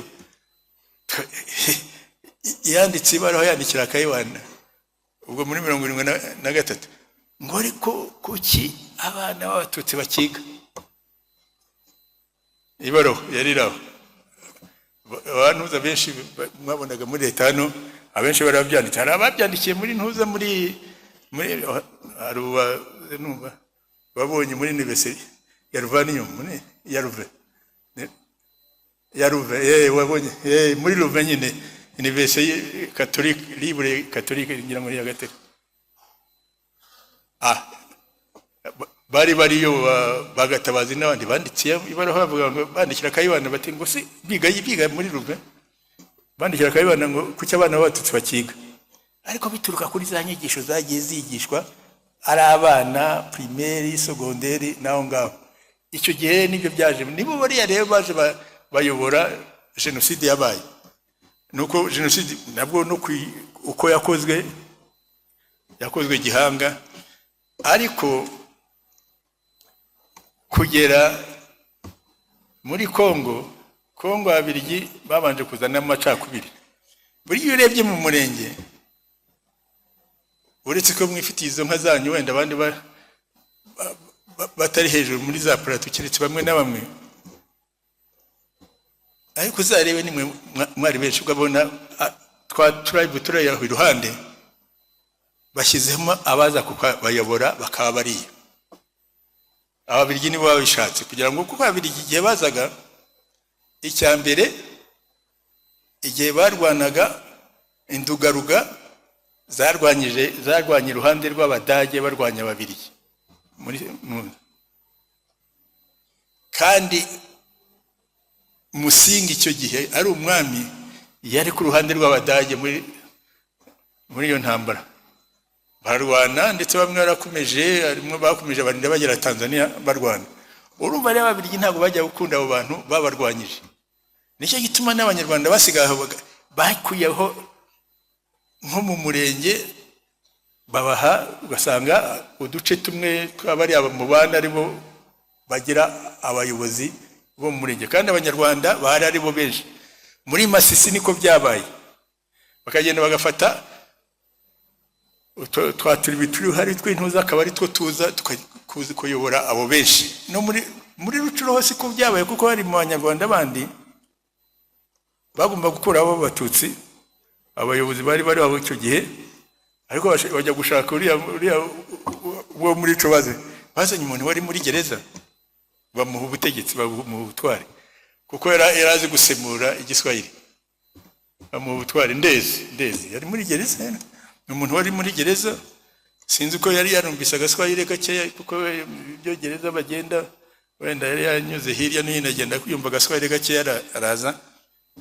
yanditse ibaraho yandikira Kayibanda ubwo muri 73 ngo ariko kuki abana b'abatutsi bakiga. Ibaraho yari raho abantu benshi mwabonaga muri leta hano, abenshi barabyanditse, hari ababyandikiye muri ntuza muri aruba numva babonye muri university ya Ruvanium muri ya Ruve wabonye muri Ruve nyine university catholique libre catholique ngira muri ya Gatete. Bariyo bagatabazi n'abandi banditse ibaraho bavuga ngo bandikira Kayibanda bati ngo si biga muri Ruve, bandikira Kayibanda ngo kuki abana b'abatutsi bakiga. Ariko bituruka kuri za nyigisho zagiye zigishwa ari abana primaire secondaire naho ngaho. Icyo gihe nibyo byaje, nibo bari rero baje bayobora genocide yabaye. Nuko genocide nabwo no uko yakozwe gihanga, ariko kugera muri Kongo abirigi babanje kuzana amacakubiri. Buri iyo urebye mu murenge, uretse ko mwifitiye izo nka zanyu wenda abandi batari hejuru muri za plateau kiretse bamwe na bamwe, ariko uzarebe nimwe mwari benshi ugabona tribe turayaho iruhande bashyizemo abaza kubayobora bakaba bariya. Ababirigi nibo babishatse kugira ngo kuko ababirigi igihe bazaga, icya mbere igihe barwanaga Indugaruga zarwanye iruhande rw'Abadage barwanya Ababirigi kandi Musinga icyo gihe ari umwami yari ku ruhande rw'Abadage muri iyo ntambara barwana, ndetse bamwe barakomeje, harimo bakomeje barinda bagera Tanzania barwana. Urumva rero Ababirigi ntabwo bajya gukunda abo bantu babarwanyije. Nicyo gituma n'Abanyarwanda basigaho bakuyeho nko mu murenge babaha, ugasanga uduce tumwe twabari mu bana aribo bagira abayobozi bo mu murenge, kandi Abanyarwanda bari aribo benshi. Muri Masisi niko byabaye, bakagenda bagafata twaturi bituri hari twintuza akaba ari two tuza tukakuzi kuyobora abo benshi. No muri Rucuro hose ko byabaye, kuko hari mu Banyarwanda bandi bagomba gukora abo Batutsi, abayobozi bari aho icyo gihe, ariko bajya gushaka uriya wo muri Cobaze, bazanye umuntu wari muri gereza bamuha ubutegetsi, bamuha ubutware, kuko yarazi gusemura Igiswahili, bamuha ubutware. Ndezi yari muri gereza, umuntu wari muri gereza, sinzi ko yari yarumvise Agaswahili gakeya, kuko ibyo gereza bagenda wenda yari yanyuze hirya no hino agenda kuyumva Agaswahili gakeya araza,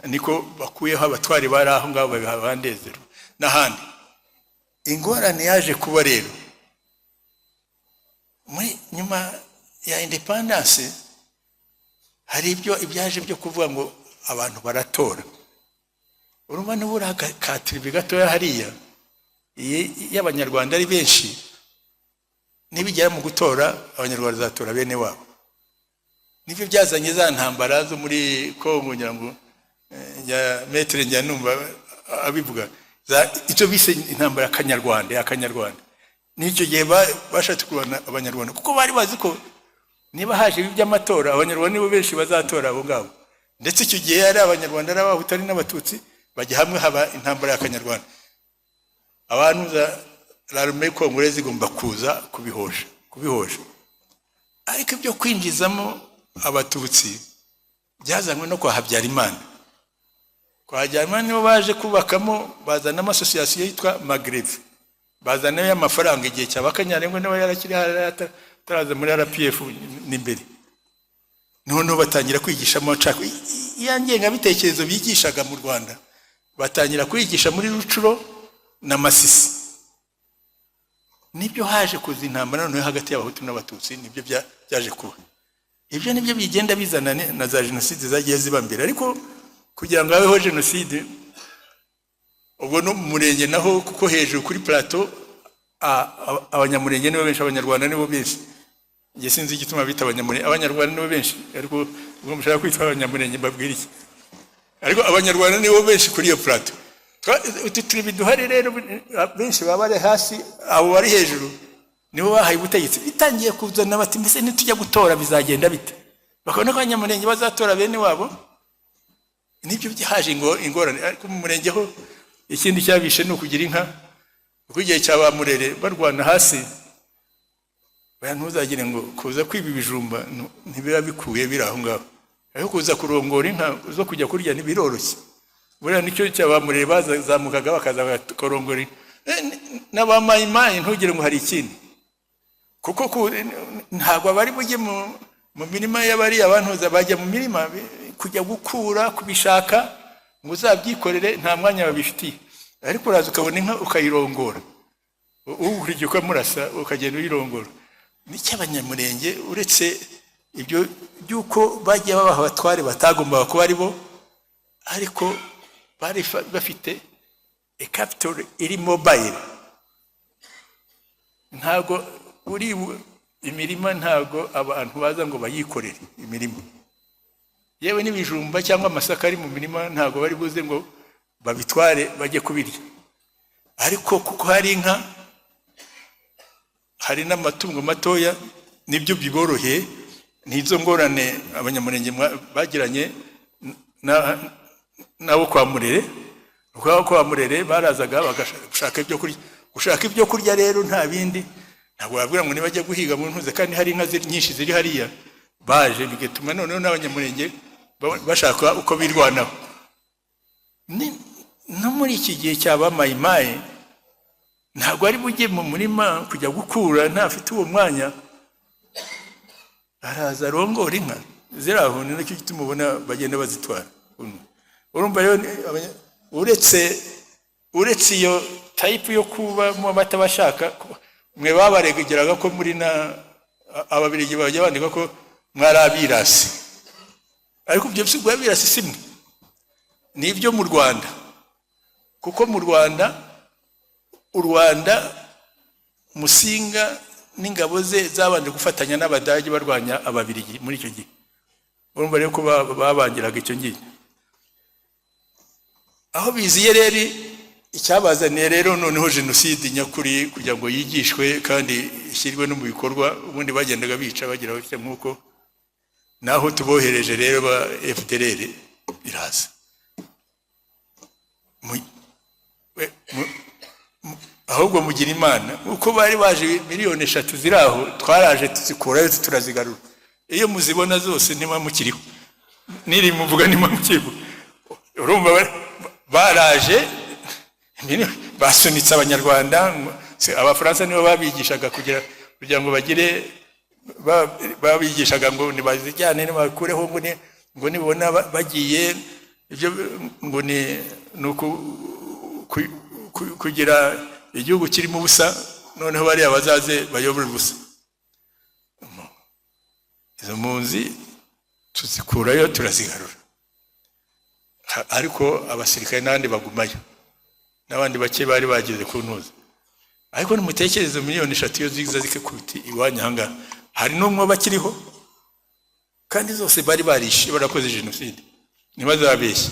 niko bakuyeho abatwari bari aho ngaho babandezero n'ahandi. Ingorane yaje kuba rero muri nyuma ya independence, hari ibyaje byo kuvuga ngo abantu baratora. Urumva nubura katiribi gatoya hariya y'Abanyarwanda ari benshi, nibigera mu gutora Abanyarwanda zatora bene wabo. Nibyo byazanye za ntambara zo muri Kongo, ngira ngo ya Maître Njyanumva abivuga icyo bise intambara y'Akanyarwanda. Nicyo gihe bashatse kubana Abanyarwanda, kuko bari bazi ko niba haje iby'amatora Abanyarwanda nibo benshi bazatora abo ngabo. Ndetse icyo gihe ari Abanyarwanda ari Abahutu n'Abatutsi bajya hamwe, haba intambara y'Akanyarwanda. Abantu za l'armée congolaise igomba kuza kubihosha. Ariko ibyo kwinjizamo Abatutsi byazanywe no kwa Habyarimana. Kwa Habyarimana nibo baje kubakamo, bazana amasosiyasiyo yitwa Maghreb, bazana y'amafaranga igihe cy'Abakanyarengwe n'aba yarakiri taraza muri RPF n'imbere. Noneho batangira kwigisha amacako yangenga bitekerezo bigishaga mu Rwanda, batangira kwigisha muri Rucuro na Masisi. Nibyo haje kuza intambara noneho hagati y'Abahutu n'Abatutsi, nibyo byaje kuba. Ibyo nibyo bigenda bizana na za genocide zagiye ziba mbere. Ariko kugira ngo habeho jenoside. Ubwo no mu murenge naho kuko hejuru kuri plateau abanyamurenge nibo benshi, abanyarwanda nibo benshi. Nge sinzi igituma bita abanyamurenge, abanyarwanda nibo benshi, ariko ubwo mushaka kwitwa abanyamurenge mbabwira iki? Ariko abanyarwanda nibo benshi kuri iyo plateau. Turi biduhari rero benshi baba ari hasi, abo bari hejuru nibo bahaye ubutegetsi. Bitangiye kuzana bati mbese nitujya gutora bizagenda bite? Bakabona ko abanyamurenge bazatora bene wabo. Nibyo byahaje ingorane. Ariko mu murenge ho ikindi cyabishe ni ukugira inka. Kuko igihe cy'abamurere barwana hasi, ntuzagire ngo kuza kwiba ibijumba ntibiba bikuye biri aho ngaho. Ariko kuza kurongora inka zo kujya kurya ntibiroroshye. Buriya nicyo cy'abamurere bazamukaga bakaza bakorongora n'abamayimayi, ntugire ngo hari ikindi. Kuko ntabwo bari bujye mu mirima y'abari abantu bajya mu mirima kujya gukura kubishaka ngo uzabyikorere, nta mwanya babifitiye. Ariko uraza ukabona inka ukayirongora, urigiye ukamurasa ukagenda uyirongora. N'icy'abanyamurenge uretse ibyo byuko bagiye babaha abatware batagombaga kuba ari bo, ariko bari bafite capital iri mobile. Ntago uri imirima, ntago abantu baza ngo bayikorere imirima. Yewe n'ibijumba cyangwa amasaka ari mu mirima ntago bari buze ngo babitware bajye kubirya. Ariko kuko hari inka, hari n'amatungo matoya, nibyo biboroheye. Nizo ngorane abanyamurenge bagiranye nabo kwa Murere. Kwa Murere barazaga bagashaka ibyo kurya. Gushaka ibyo kurya rero nta bindi, ntabwo babwira ngo nibajya guhiga mu ntuze, kandi hari inka nyinshi ziri hariya. Baje bigatuma noneho n'abanyamurenge bashaka uko birwanaho. No muri iki gihe cy'abamayimayi ntabwo ari bujye mu murima kujya gukura, ntafite uwo mwanya. Araza arongora inka ziraho, ni nacyo gituma ubona bagenda bazitwara. Urumva rero uretse iyo type yo kuba mu batabashaka, mwe babaregeraga ko muri ababiligi bajya bandika ko mwari abirasi. Ariko ibyo byose abirasi simwe nibyo mu Rwanda. Kuko mu Rwanda, u Rwanda Musinga n'ingabo ze zabanje gufatanya n'Abadage barwanya ababiligi muri icyo gihe. Urumva rero ko babangiraga icyo ngiye. Aho biziye rero icyabazaniye rero noneho jenoside nyakuri kugira ngo yigishwe kandi ishyirwe no mu bikorwa. Ubundi bagendaga bica bagira batya nk'uko naho tubohereje rero ba FDLR iraza. Ahubwo mugira Imana uko bari baje miliyoni 3 ziraho, twaraje tuzikurayo turazigarura. Iyo muzibona zose ntima mukiriho, niri muvuga ntima mukiriho. Urumva baraje basunitse Abanyarwanda. Abafaransa nibo babigishaga kugira ngo bagire, babigishaga ngo nibazijyane nibakureho ngo nibona bagiye ibyo ngo ni kugira igihugu kirimo ubusa, noneho bari abazaze bayobora ubusa. Izo mpunzi tuzikurayo turazigarura. Ariko abasirikare n'abandi bagumayo, n'abandi bake bari bageze ku ntuza. Ariko nimutekereze miliyoni 3 iyo ziza zikakubiti iwanya hanga, hari n'umwe bakiriho, kandi zose bari barishe barakoze jenoside, ntibazabeshye.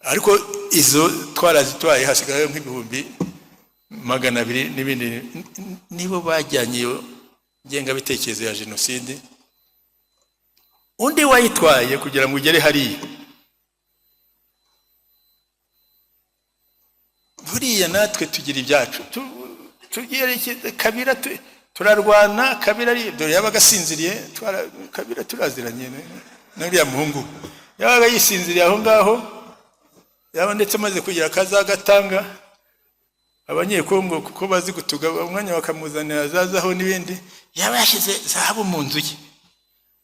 Ariko izo twarazitwaye hasigaye nk'ibihumbi 200 n'ibindi, nibo bajyanye iyo ngengabitekerezo ya jenoside. Undi wayitwaye kugira ngo ugere hariya. Buriya natwe tugira ibyacu, tugiye Kabira turarwana. Kabira dore yabaga asinziriye, Kabira turaziranye n'uriya muhungu yabaga yisinziriye aho ngaho. Yaba ndetse maze kugira kazagatanga abanyekongo kuko bazi gutuga umwanya bakamuzanira zazaho n'ibindi, yaba yashyize zahabu mu nzu ye.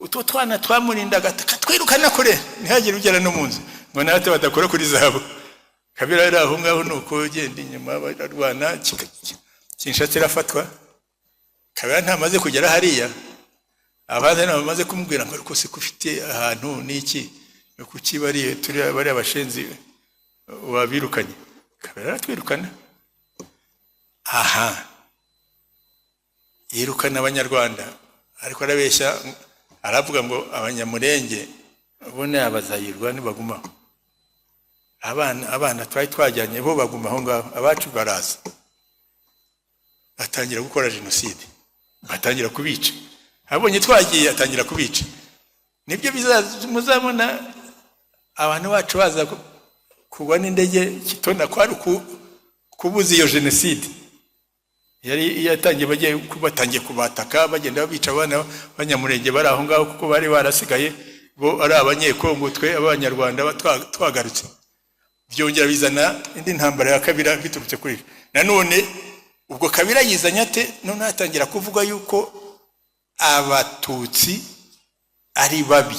Utwo twana twamurindaga katwirukana kure ntihagire ugera no mu nzu ngo natwe badakora kuri zahabu. Kabira ari aho ngaho nuko genda inyuma bararwana, Kinshasa irafatwa. Kabira ntamaze kugera hariya, abandi bamaze kumubwira ngo ariko se kufite ahantu n'iki, kuki bari abashenzi wabirukanye. Kabera aratwirukana. Aha, yirukana abanyarwanda, ariko arabeshya, aravuga ngo abanyamurenge ubone abazayirwa nibagumaho. Abana twajyanye bo baguma aho ngaho, abacu baraza, atangira gukora jenoside, batangira kubica. Abonye twagiye atangira kubica. Nibyo muzabona abantu bacu baza kugwa n'indege kitona kwari kubuza iyo jenoside. Yari yatangiye bagiye kubataka, bagenda babica abana b'Abanyamurenge bari aho ngaho, kuko bari barasigaye bo ari abanyekongo, twe abanyarwanda twagarutse. Byongera bizana indi ntambara ya Kabira biturutse kuri. Nanone ubwo Kabira yizanye ate? None atangira kuvuga yuko abatutsi ari babi.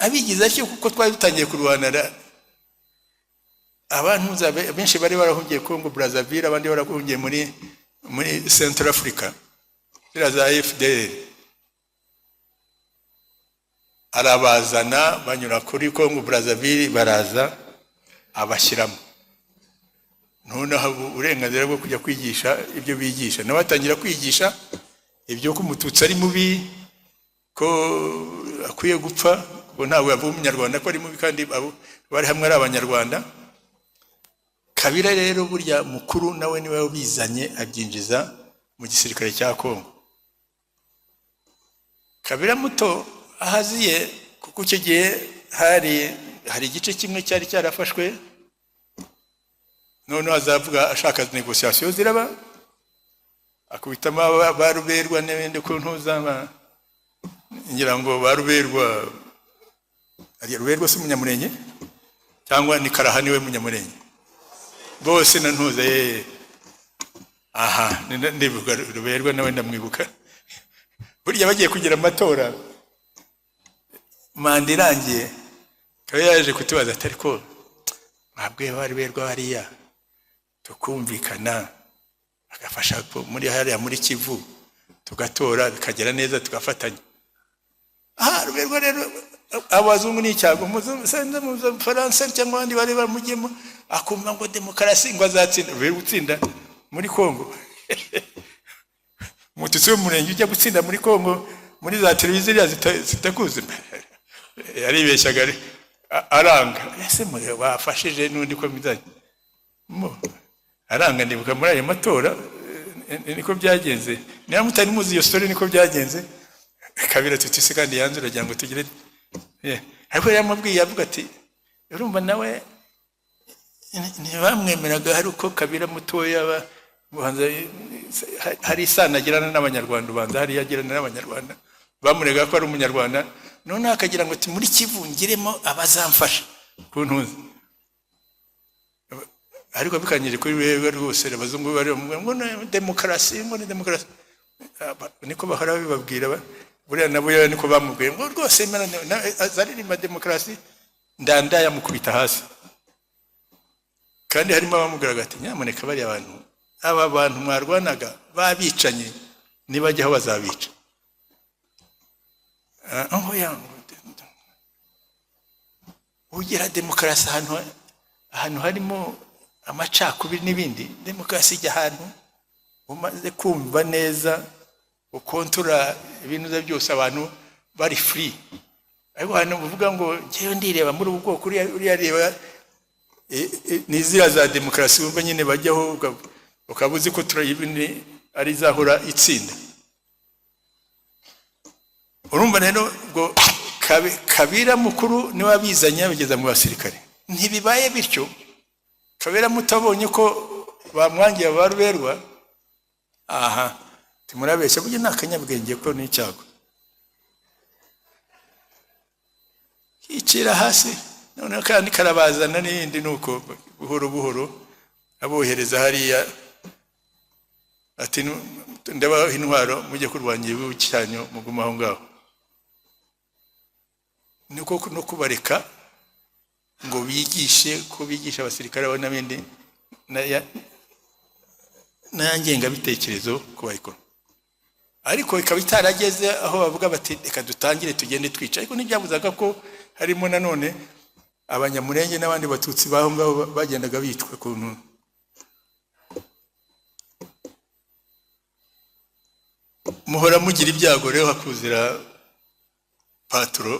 Abigize atyo kuko twari dutangiye kurwanira abantu benshi bari barahungiye Congo Brazzaville, abandi barahungiye muri Central Africa, za FDL. Arabazana banyura kuri Congo Brazzaville, baraza abashyiramo. None uburenganzira bwo kujya kwigisha ibyo bigisha, nawe atangira kwigisha ibyo ko umututsi ari mubi, ko akwiye gupfa, ngo ntawe yavuga umunyarwanda ko ari mubi, kandi bari hamwe ari abanyarwanda. Kabira rero burya mukuru nawe niwe wabizanye abyinjiza mu gisirikare cya Kongo. Kabira muto ahaziye, kuko icyo gihe hari igice kimwe cyari cyarafashwe, none azavuga ashaka negociation ziraba, akubitamo baruberwa n'ibindi ko ntuzama, ngira ngo baruberwa ari ruberwa si Umunyamurenge cyangwa ni Karahani we Munyamurenge bose na ntuze. Aha, ndibuka ruberwa nawe ndamwibuka. Burya bagiye kugira amatora, manda irangiye, kabe yaje kutubaza atari ko mwabwe baruberwa hariya tukumvikana, agafasha muri hariya muri Kivu tugatora bikagera neza tugafatanya. Aha, ruberwa rero abazungu n'icyago muzenze mu Faransa cyangwa abandi bari bamugiyemo, akumva ngo demokarasi ngo azatsinda. Ruberwa utsinda muri Kongo. Umututsi w'Umurenge ujya gutsinda muri Kongo, muri za televiziyo zitakuze, yaribeshyaga aranga. Ese mwe bafashije n'undi ko mizanye aranga. Ndibuka muri ayo matora niko byagenze, niba mutari muzi iyo story niko byagenze. Kabira tutise kandi yanze uragira ngo tugire ariko yamubwiye, avuga ati urumva nawe ntibamwemeraga, hari uko Kabira mutoya hari isano agirana n'abanyarwanda, ubanza hari yagirana n'abanyarwanda, bamurega ko ari umunyarwanda, none akagira ngo ati muri Kivu ngiremo abazamfasha ku ntuzi. Ariko bikanyije kuri wewe rwose, abazungu bari ngo demokarasi, ngo ni demokarasi, niko bahora bibabwira. Buriya nabo niko bamubwiye ngo rwose azaririmba demokarasi, ndandaya mukubita hasi. Kandi harimo abamubwiraga ati nyamuneka bari aba bantu mwarwanaga babicanye, nibajyaho bazabica. Ugira demokarasi ahantu harimo amacakubiri n'ibindi. Demokarasi ijya ahantu umaze kumva neza, ukontora ibintu byose, abantu bari free. Ariko hano uvuga ngo ngewe ndireba muri ubu bwoko, uriya reba nizira za demokarasi wumva nyine bajyaho, ukabuzi ko turayibini ari zahora itsinda. Urumva rero ngo Kabira mukuru niwe abizanye abigeza mu basirikare. Ntibibaye bityo, Kabira mutabonye ko bamwangiye baruberwa, aha timurabeshya, burya nakanyabwenge ko n'icyago. Kicira hasi, none kandi karabazana n'indi, nuko buhoro buhoro abohereza hariya, ati ndabaho intwaro mujye kurwanya igihugu cyanyu, muguma aho ngaho. Niko no kubareka ngo bigishe, ko bigisha abasirikare abo n'abindi n'yangenga bitekerezo ko bayikora. ariko ikaba itarageze aho bavuga bati reka dutangire tugende twica. Ariko ntibyabuzaga ko harimo nanone abanyamurenge n'abandi batutsi baho ngaho bagendaga bitwa kuntu. Muhora mugira ibyago rero hakuzira Patro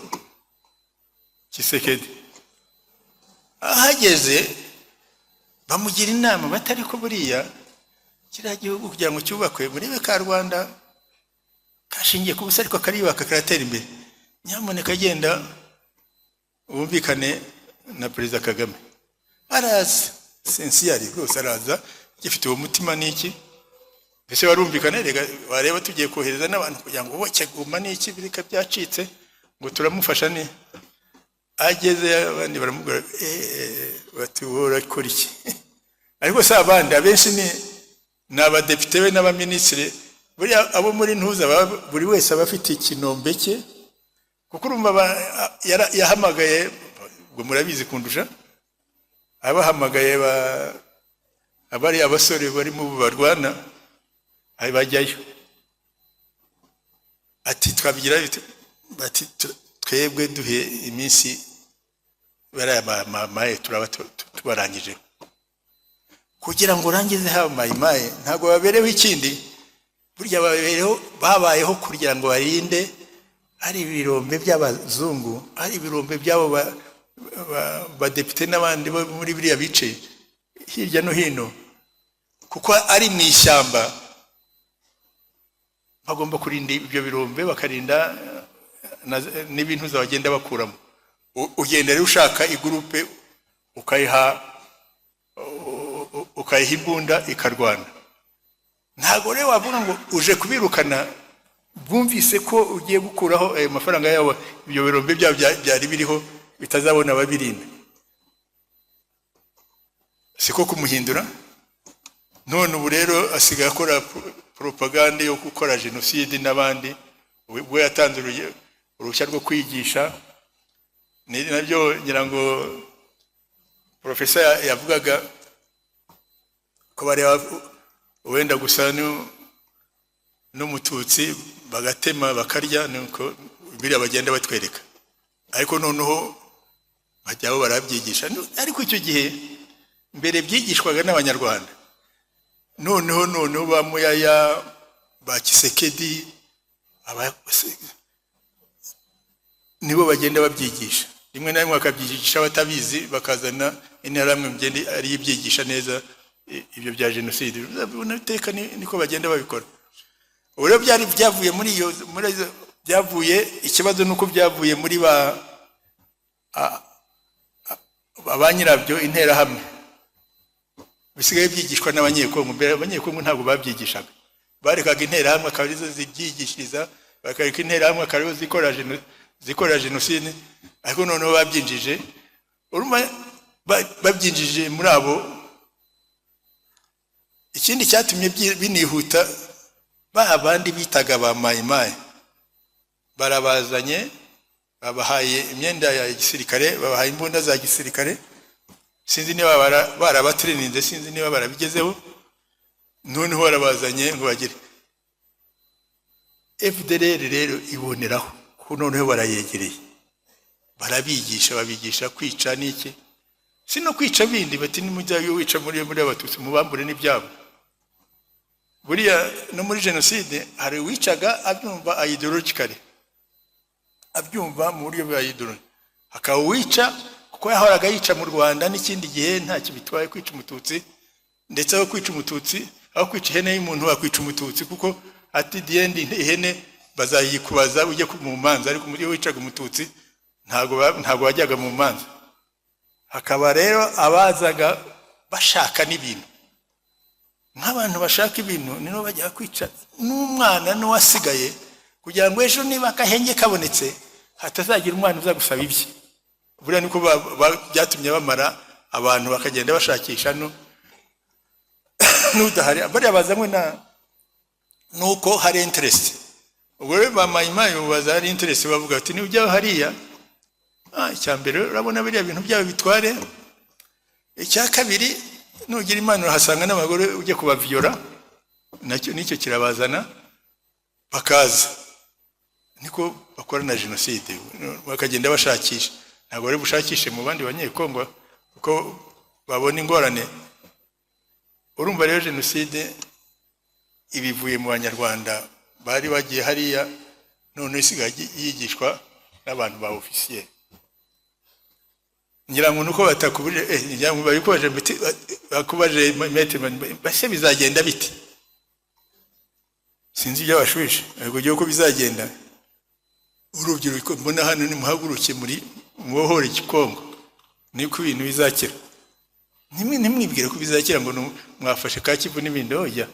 Kisekedi. Ahageze bamugira inama batari ko buriya kiriya gihugu kugira ngo cyubakwe muri ka Rwanda kashingiye ku busa ariko karibaka karatera imbere, nyamuneka agenda ubumvikane na Perezida Kagame. Araza sincere rwose, araza gifite uwo mutima n'iki, ese warumvikane rega wareba tugiye kohereza n'abantu kugira ngo boke guma n'iki birika byacitse ngo turamufasha ni. Ageze abandi baramubwira bati wora kora iki ariko se abandi abenshi ni abadepite be n'abaminisitiri buriya abo muri ntuza buri wese abafite ikinombe cye, kuko urumva yahamagaye ngo murabizi kundusha, abahamagaye abari abasore bari mu barwana ayi bajyayo ati twabigira bati twebwe duhe iminsi baraya maye turaba tubarangije kugira ngo urangize ha mayimaye ntago babereho ikindi, burya babayeho kugira ngo barinde ari ibirombe by'abazungu, ari ibirombe byabo badepite n'abandi muri biriya bice hirya no hino, kuko ari mu ishyamba bagomba kurinda ibyo birombe bakarinda n'ibintu zabagenda bakuramo. Ugenda rero ushaka igurupe ukayiha imbunda ikarwana, ntago rero wavuga ngo uje kubirukana bumvise ko ugiye gukuraho ayo mafaranga yawe ibyo birombe byari biriho bitazabona ababirinda, siko kumuhindura. None ubu rero asigaye akora propaganda yo gukora genocide n'abandi, we yatanze uruhushya rwo kwigisha. Ni nabyo ngira ngo profesa yavugaga ko bari wenda gusa n'umututsi bagatema bakarya, nuko biriya bagenda batwereka, ariko noneho bajyaho barabyigisha. Ariko icyo gihe mbere byigishwaga n'abanyarwanda, noneho ba Muyaya ba Kisekedi nibo bagenda babyigisha, rimwe na rimwe bakabyigisha batabizi, bakazana interahamwe mugende ari ibyigisha neza ibyo bya genocide. Unateka niko bagenda babikora. Ure byari byavuye muri byavuye ikibazo nuko byavuye muri abanyirabyo interahamwe, bisigaye byigishwa n'abanyekongo. Mbere abanyekongo ntabwo babyigishaga, barekaga interahamwe akaba arizo zibyigishiriza, bakareka interahamwe akaba arizo zikora genocide. Ariko noneho babyinjije, urumva babyinjije muri abo. Ikindi cyatumye binihuta, abandi bitaga ba mayimaye barabazanye, babahaye imyenda ya gisirikare, babahaye imbunda za gisirikare, sinzi niba barabatrininze, sinzi niba barabigezeho. Noneho barabazanye ngo bagire FDLR rero iboneraho ko noneho barayegereye, barabigisha, babigisha kwica n'iki, sino kwica bindi, bati nimujyayo wica muri abatutsi mubambure n'ibyabo. Buriya no muri genocide hari wicaga abyumva ideologically, abyumva mu buryo bwa ideology, hakaba wica kuko yahoraga yica mu Rwanda n'ikindi gihe nta kibitwaye kwica umututsi, ndetse aho kwica umututsi aho kwica ihene y'umuntu wakwica umututsi, kuko ati the end ihene bazayikubaza ujye mu manza, ariko muri wicaga umututsi ntago wajyaga mu manza. Hakaba rero abazaga bashaka n'ibintu, nk'abantu bashaka ibintu niho bajya kwica n'umwana n'uwasigaye, kugira ngo ejo niba akahenge kabonetse hatazagira umwana uza gusaba ibye. Buriya niko byatumye bamara abantu bakagenda bashakisha n'udahari, bariya bazanywe nuko hari interest. Ubwo rero ba mayimaye baza hari interest, bavuga ati nibyo hariya icyambere urabona biriya bintu byabo bitware, icya kabiri nugira imana urahasanga n'abagore ujye kubavyora, nicyo kirabazana. bakaza niko bakora na jenoside bakagenda bashakisha ntabwo bari bushakishe mu bandi banyekongo kuko babona ingorane urumva rero jenoside ibivuye mu banyarwanda bari bagiye hariya none isigaye yigishwa n'abantu ba officier ngira ngo nuko batakubuje ngira ngo babikoje bakubaje mete bashye bizagenda biti sinzi ibyo bashwishe ariko giye ko bizagenda urubyiruko mbona hano ni muhaguruke muri mwohore ikikongo niko ibintu bizakira nimwibwire ko bizakira ngo mwafashe ka Kivu n'ibindi oya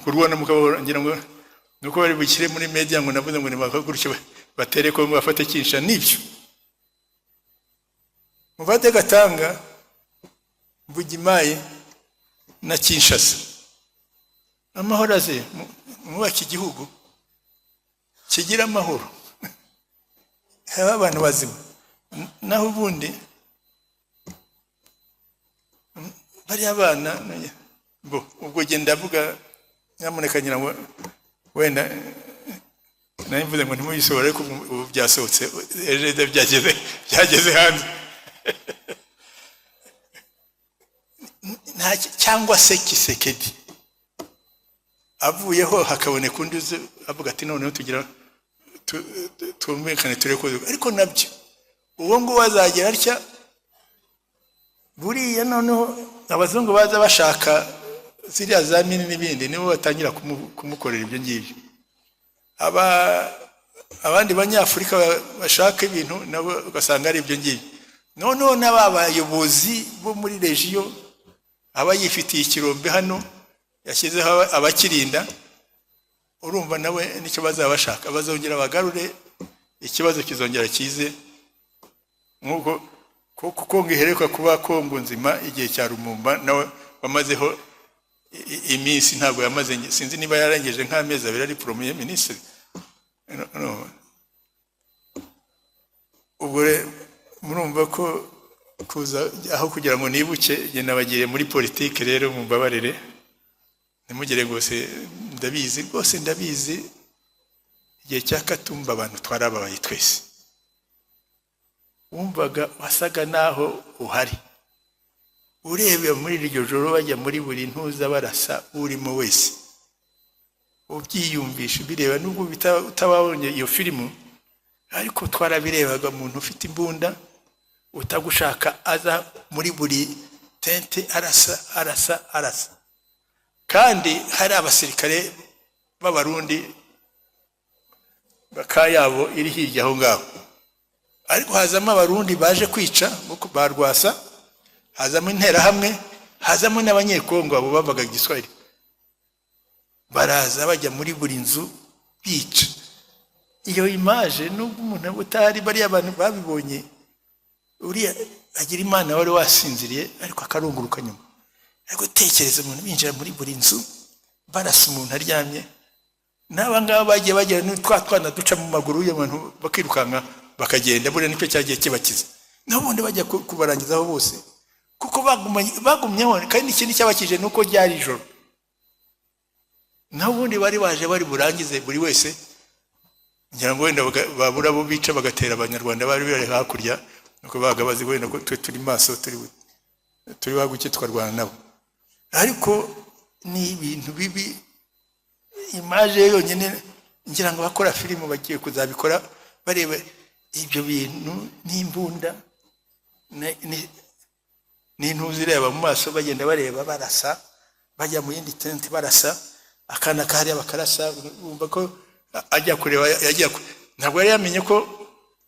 kurwana mukabora ngira ngo nuko bari bukire muri media ngo navuze ngo nimakaguruke batere ko bafate kinsha nibyo muvate Gatanga Bugimayi na Kinshasa amahoro aze mwubaka igihugu kigira amahoro haba abantu bazima naho ubundi bari abana bo ubwo genda avuga nyamuneka ngira ngo wenda nayivuze ngo ntimuyisohore ko byasohotse ejo byageze hanze cyangwa se Kisekedi avuyeho hakaboneka undi avuga ati noneho tugira tumekane tureko ariko nabyo uwo ngo wazagera atya buriya noneho abazungu baza bashaka ziriya za mini n'ibindi nibo batangira kumukorera ibyo ngibyo abandi banyafurika bashaka ibintu nabo ugasanga ari ibyo ngibyo noneho n'abayobozi bo muri regiyo aba yifitiye ikirombe hano yashyizeho abakirinda urumva nawe nicyo bazabashaka bazongera bagarure ikibazo kizongera kize nkuko kuko ngiheruka kuba Kongo nzima igihe cya Lumumba nawe bamazeho iminsi ntabwo yamaze sinzi niba yarangeje nk'amezi abiri ari premier ministre ubwo murumva ko kuza aho kugira ngo nibuke nge nabagiriye muri politike rero mumbabarire nimugire rwose ndabizi igihe cya Katumba abantu twarababaye twese wumvaga wasaga naho uhari urebe muri iryo joro bajya muri buri ntuza barasa urimo wese ubyiyumvisha bireba nubwo utababonye iyo filmu ariko twarabirebaga umuntu ufite imbunda utagushaka aza muri buri tente arasa kandi hari abasirikare b'abarundi bakayabo iri hirya aho ngaho ariko hazamo abarundi baje kwica uko barwasa hazamo intera hamwe hazamo n'abanyekongo abo babaga Giswahili baraza bajya muri buri nzu bica iyo image nubwo umuntu utari bari abantu babibonye uriya agira Imana wari wasinziriye ariko akarunguruka nyuma ariko tekereza umuntu binjira muri buri nzu barasa umuntu aryamye n'abangaba bagiye bagera n'utwana duca mu maguru y'abantu bakirukanka bakagenda bure nicyo cyagiye kibakiza n'ubundi bajya kubarangizaho bose kuko bagumyeho kandi ikindi cyabakije nuko ryari ijoro n'ubundi bari baje bari burangize buri wese ngira ngo wenda babura bo bica bagatera abanyarwanda bari bari hakurya nuko bagabazi wenda ko turi maso turi baguke twarwana nabo ariko ni ibintu bibi image yonyine ngira ngo bakora filime bagiye kuzabikora bareba ibyo bintu n'imbunda n'intuzireba mu maso bagenda bareba barasa bajya mu yindi tente barasa akana kari abakarasa umva ko ajya kureba ntabwo yari yamenye ko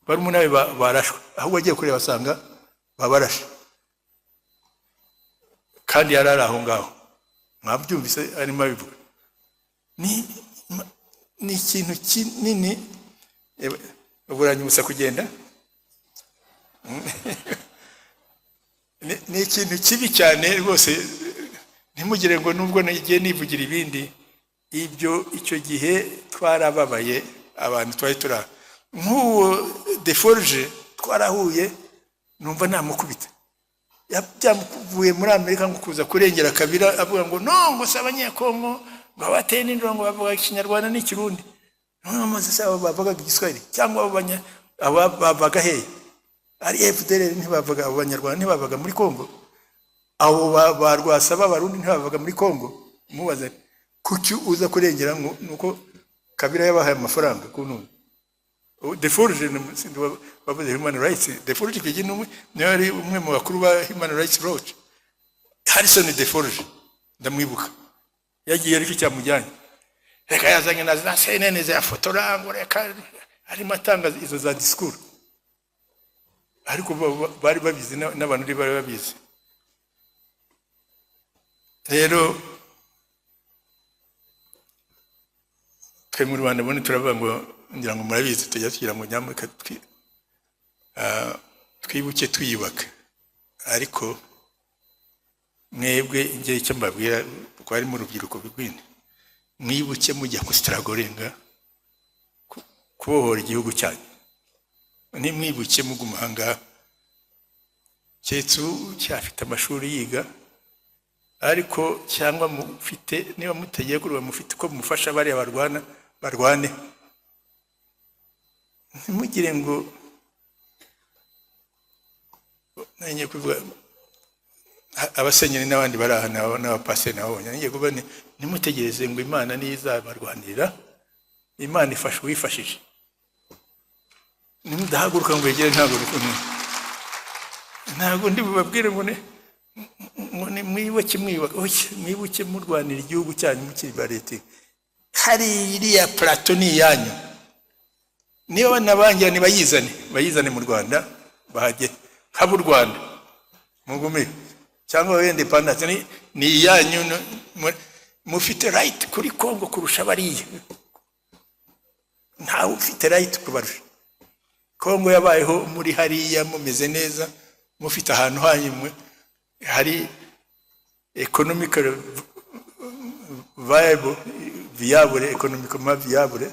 bari umunawe barashwe ahubwo agiye kureba asanga babarashe kandi yarari aho ngaho mwabyumvise arimo abivuga ni ikintu kinini uburanyusa kugenda ni ikintu kibi cyane rwose ntimugire ngo nubwo nagiye nivugira ibindi ibyo icyo gihe twarababaye abantu twari tura nk'uwo Deforge twarahuye numva namukubita byamuvuye muri Amerika ngo kuza kurengera Kabila avuga ngo no ngo se abanyekongo babateye n'indoro ngo bavuga ikinyarwanda n'ikirundi n'amaze sabo bavuga igiswahili cyangwa babaga hehe ari FDL ntibavuga abanyarwanda ntibavuga muri Kongo abo barwasa b'abarundi ntibavuga muri Kongo mubaze kuki uza kurengera nuko Kabila yabahaye amafaranga kuntu the forge bavuze human rights the forge kigino n'ari umwe mu bakuru ba human rights watch Harrison the forge ndamwibuka yagiye ariko cyamujyanye reka yazanye na CNN za fotora ngo reka ari matanga izo za discours ariko bari babizi n'abantu bari babizi rero twe mu Rwanda bone turavuga ngo ngira ngo murabizi tujya tugira ngo nyamuka twibuke twiyubaka ariko mwebwe ingiye icyo mbabwira ko ari mu rubyiruko bigwine mwibuke mujya kustragorenga kubohora igihugu cyanyu ni mwibuke mugumahanga cyetsu cyafite amashuri yiga ariko cyangwa mufite niba mutegeye kuruba mufite ko mufasha bari barwane ntimugire ngo nanye kuvuga abasenyeri n'abandi barahana n'abapaseri nabo ngiye kubane nimutegereze ngo Imana nizabarwanirira Imana ifashe wifashije nimudahaguruka ngo yegere ntago ndi bubabwire ngo ni mwibuke murwanira igihugu cyanyu mukibarete hari iriya platoni yanyu niyo nabangira bayizane mu Rwanda bahaje haba u Rwanda mugume cyangwa wende independence ni yanyu mufite right kuri Kongo kurusha bariye ntawe ufite right kubarusha Kongo yabayeho muri hariya mumeze neza mufite ahantu hanyumwe hari economically viable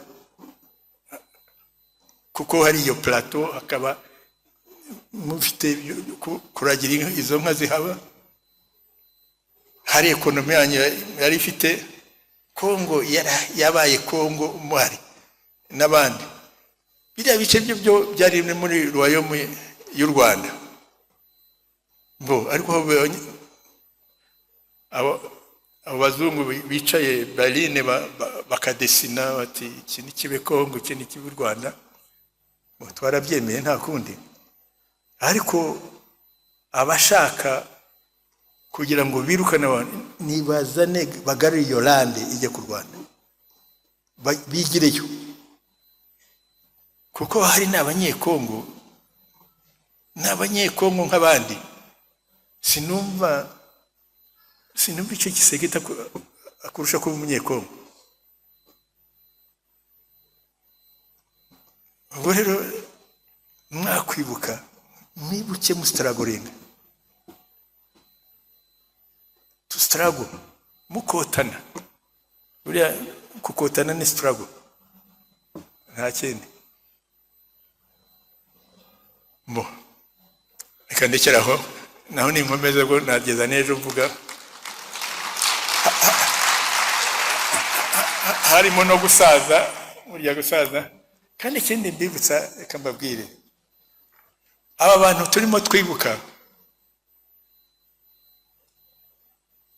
kuko hari iyo plateau akaba mufite kuragira izo nka zihaba hari ekonomi yanyu yari ifite Kongo yabaye Kongo umwari n'abandi biriya bice byo byari muri royaume y'u Rwanda bo ariko abazungu bicaye Berlin bakadesina bati iki ni kibe Kongo iki ni kibe u Rwanda twarabyemeye nta kundi ariko abashaka kugira ngo birukane abantu nibazane bagarure iyo lande ijye ku Rwanda bigireyo kuko hari n'abanyekongo nk'abandi sinumva icyo gisegeta akurusha kuba umunyekongo ubwo rero mwakwibuka mwibuke mustragorenga struggle mukotana buriya kukotana ni struggle nta kindi mo reka ndekeraho naho ni nkomeza ngo nageza nejo mvuga harimo no gusaza burya gusaza kandi ikindi mbibutsa reka mbabwire aba bantu turimo twibuka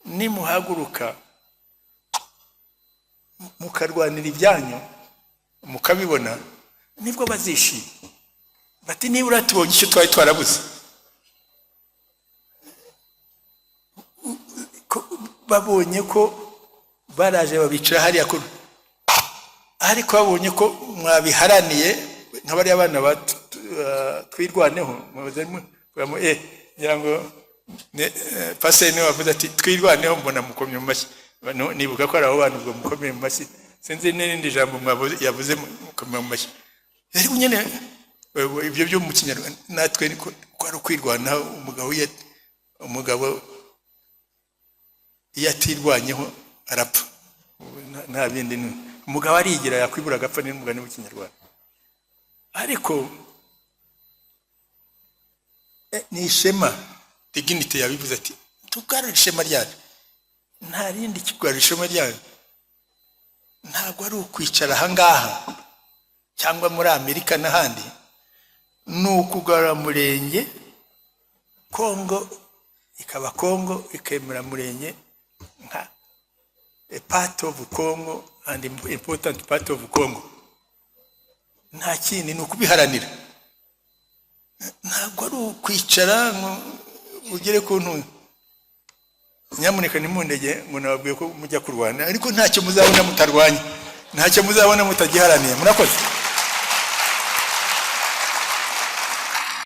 nimuhaguruka mukarwanira ibyanyu mukabibona nibwo bazishima bati nibura tubonye icyo twari twarabuze babonye ko baraje babicara hariya ariko babonye ko mwabiharaniye nk'abari abana twirwaneho ngira ngo paseri niwe wavuze ati twirwaneho mbona mukomye mu mashyi nibuka ko ari abo bantu ubwo mukomye mu mashyi sinzi n'irindi jambo yavuze mukomye mu mashyi ariko nyine ibyo byo mu Kinyarwanda natwe ko ari ukwirwanaho umugabo iyo atirwanyeho arapfa nta bindi umugabo arigira yakwibura agapfa n'umugani w'Ikinyarwanda ariko ni ishema dignity yabivuze ati tugarura ishema ryacu nta rindi kigwarira ishema ryacu ntabwo ari ukwicara ahangaha cyangwa muri Amerika n'ahandi, ni ukugarura Murenge, Kongo ikaba Kongo, ikemera Murenge nka a part of Congo and important part of Congo. Nta kindi ni ukubiharanira, ntabwo ari ukwicara ugere ku ntu. Nyamuneka nimundege ngo nababwiye ko mujya kurwana, ariko ntacyo muzabona mutarwanya, ntacyo muzabona mutagiharaniye. Murakoze.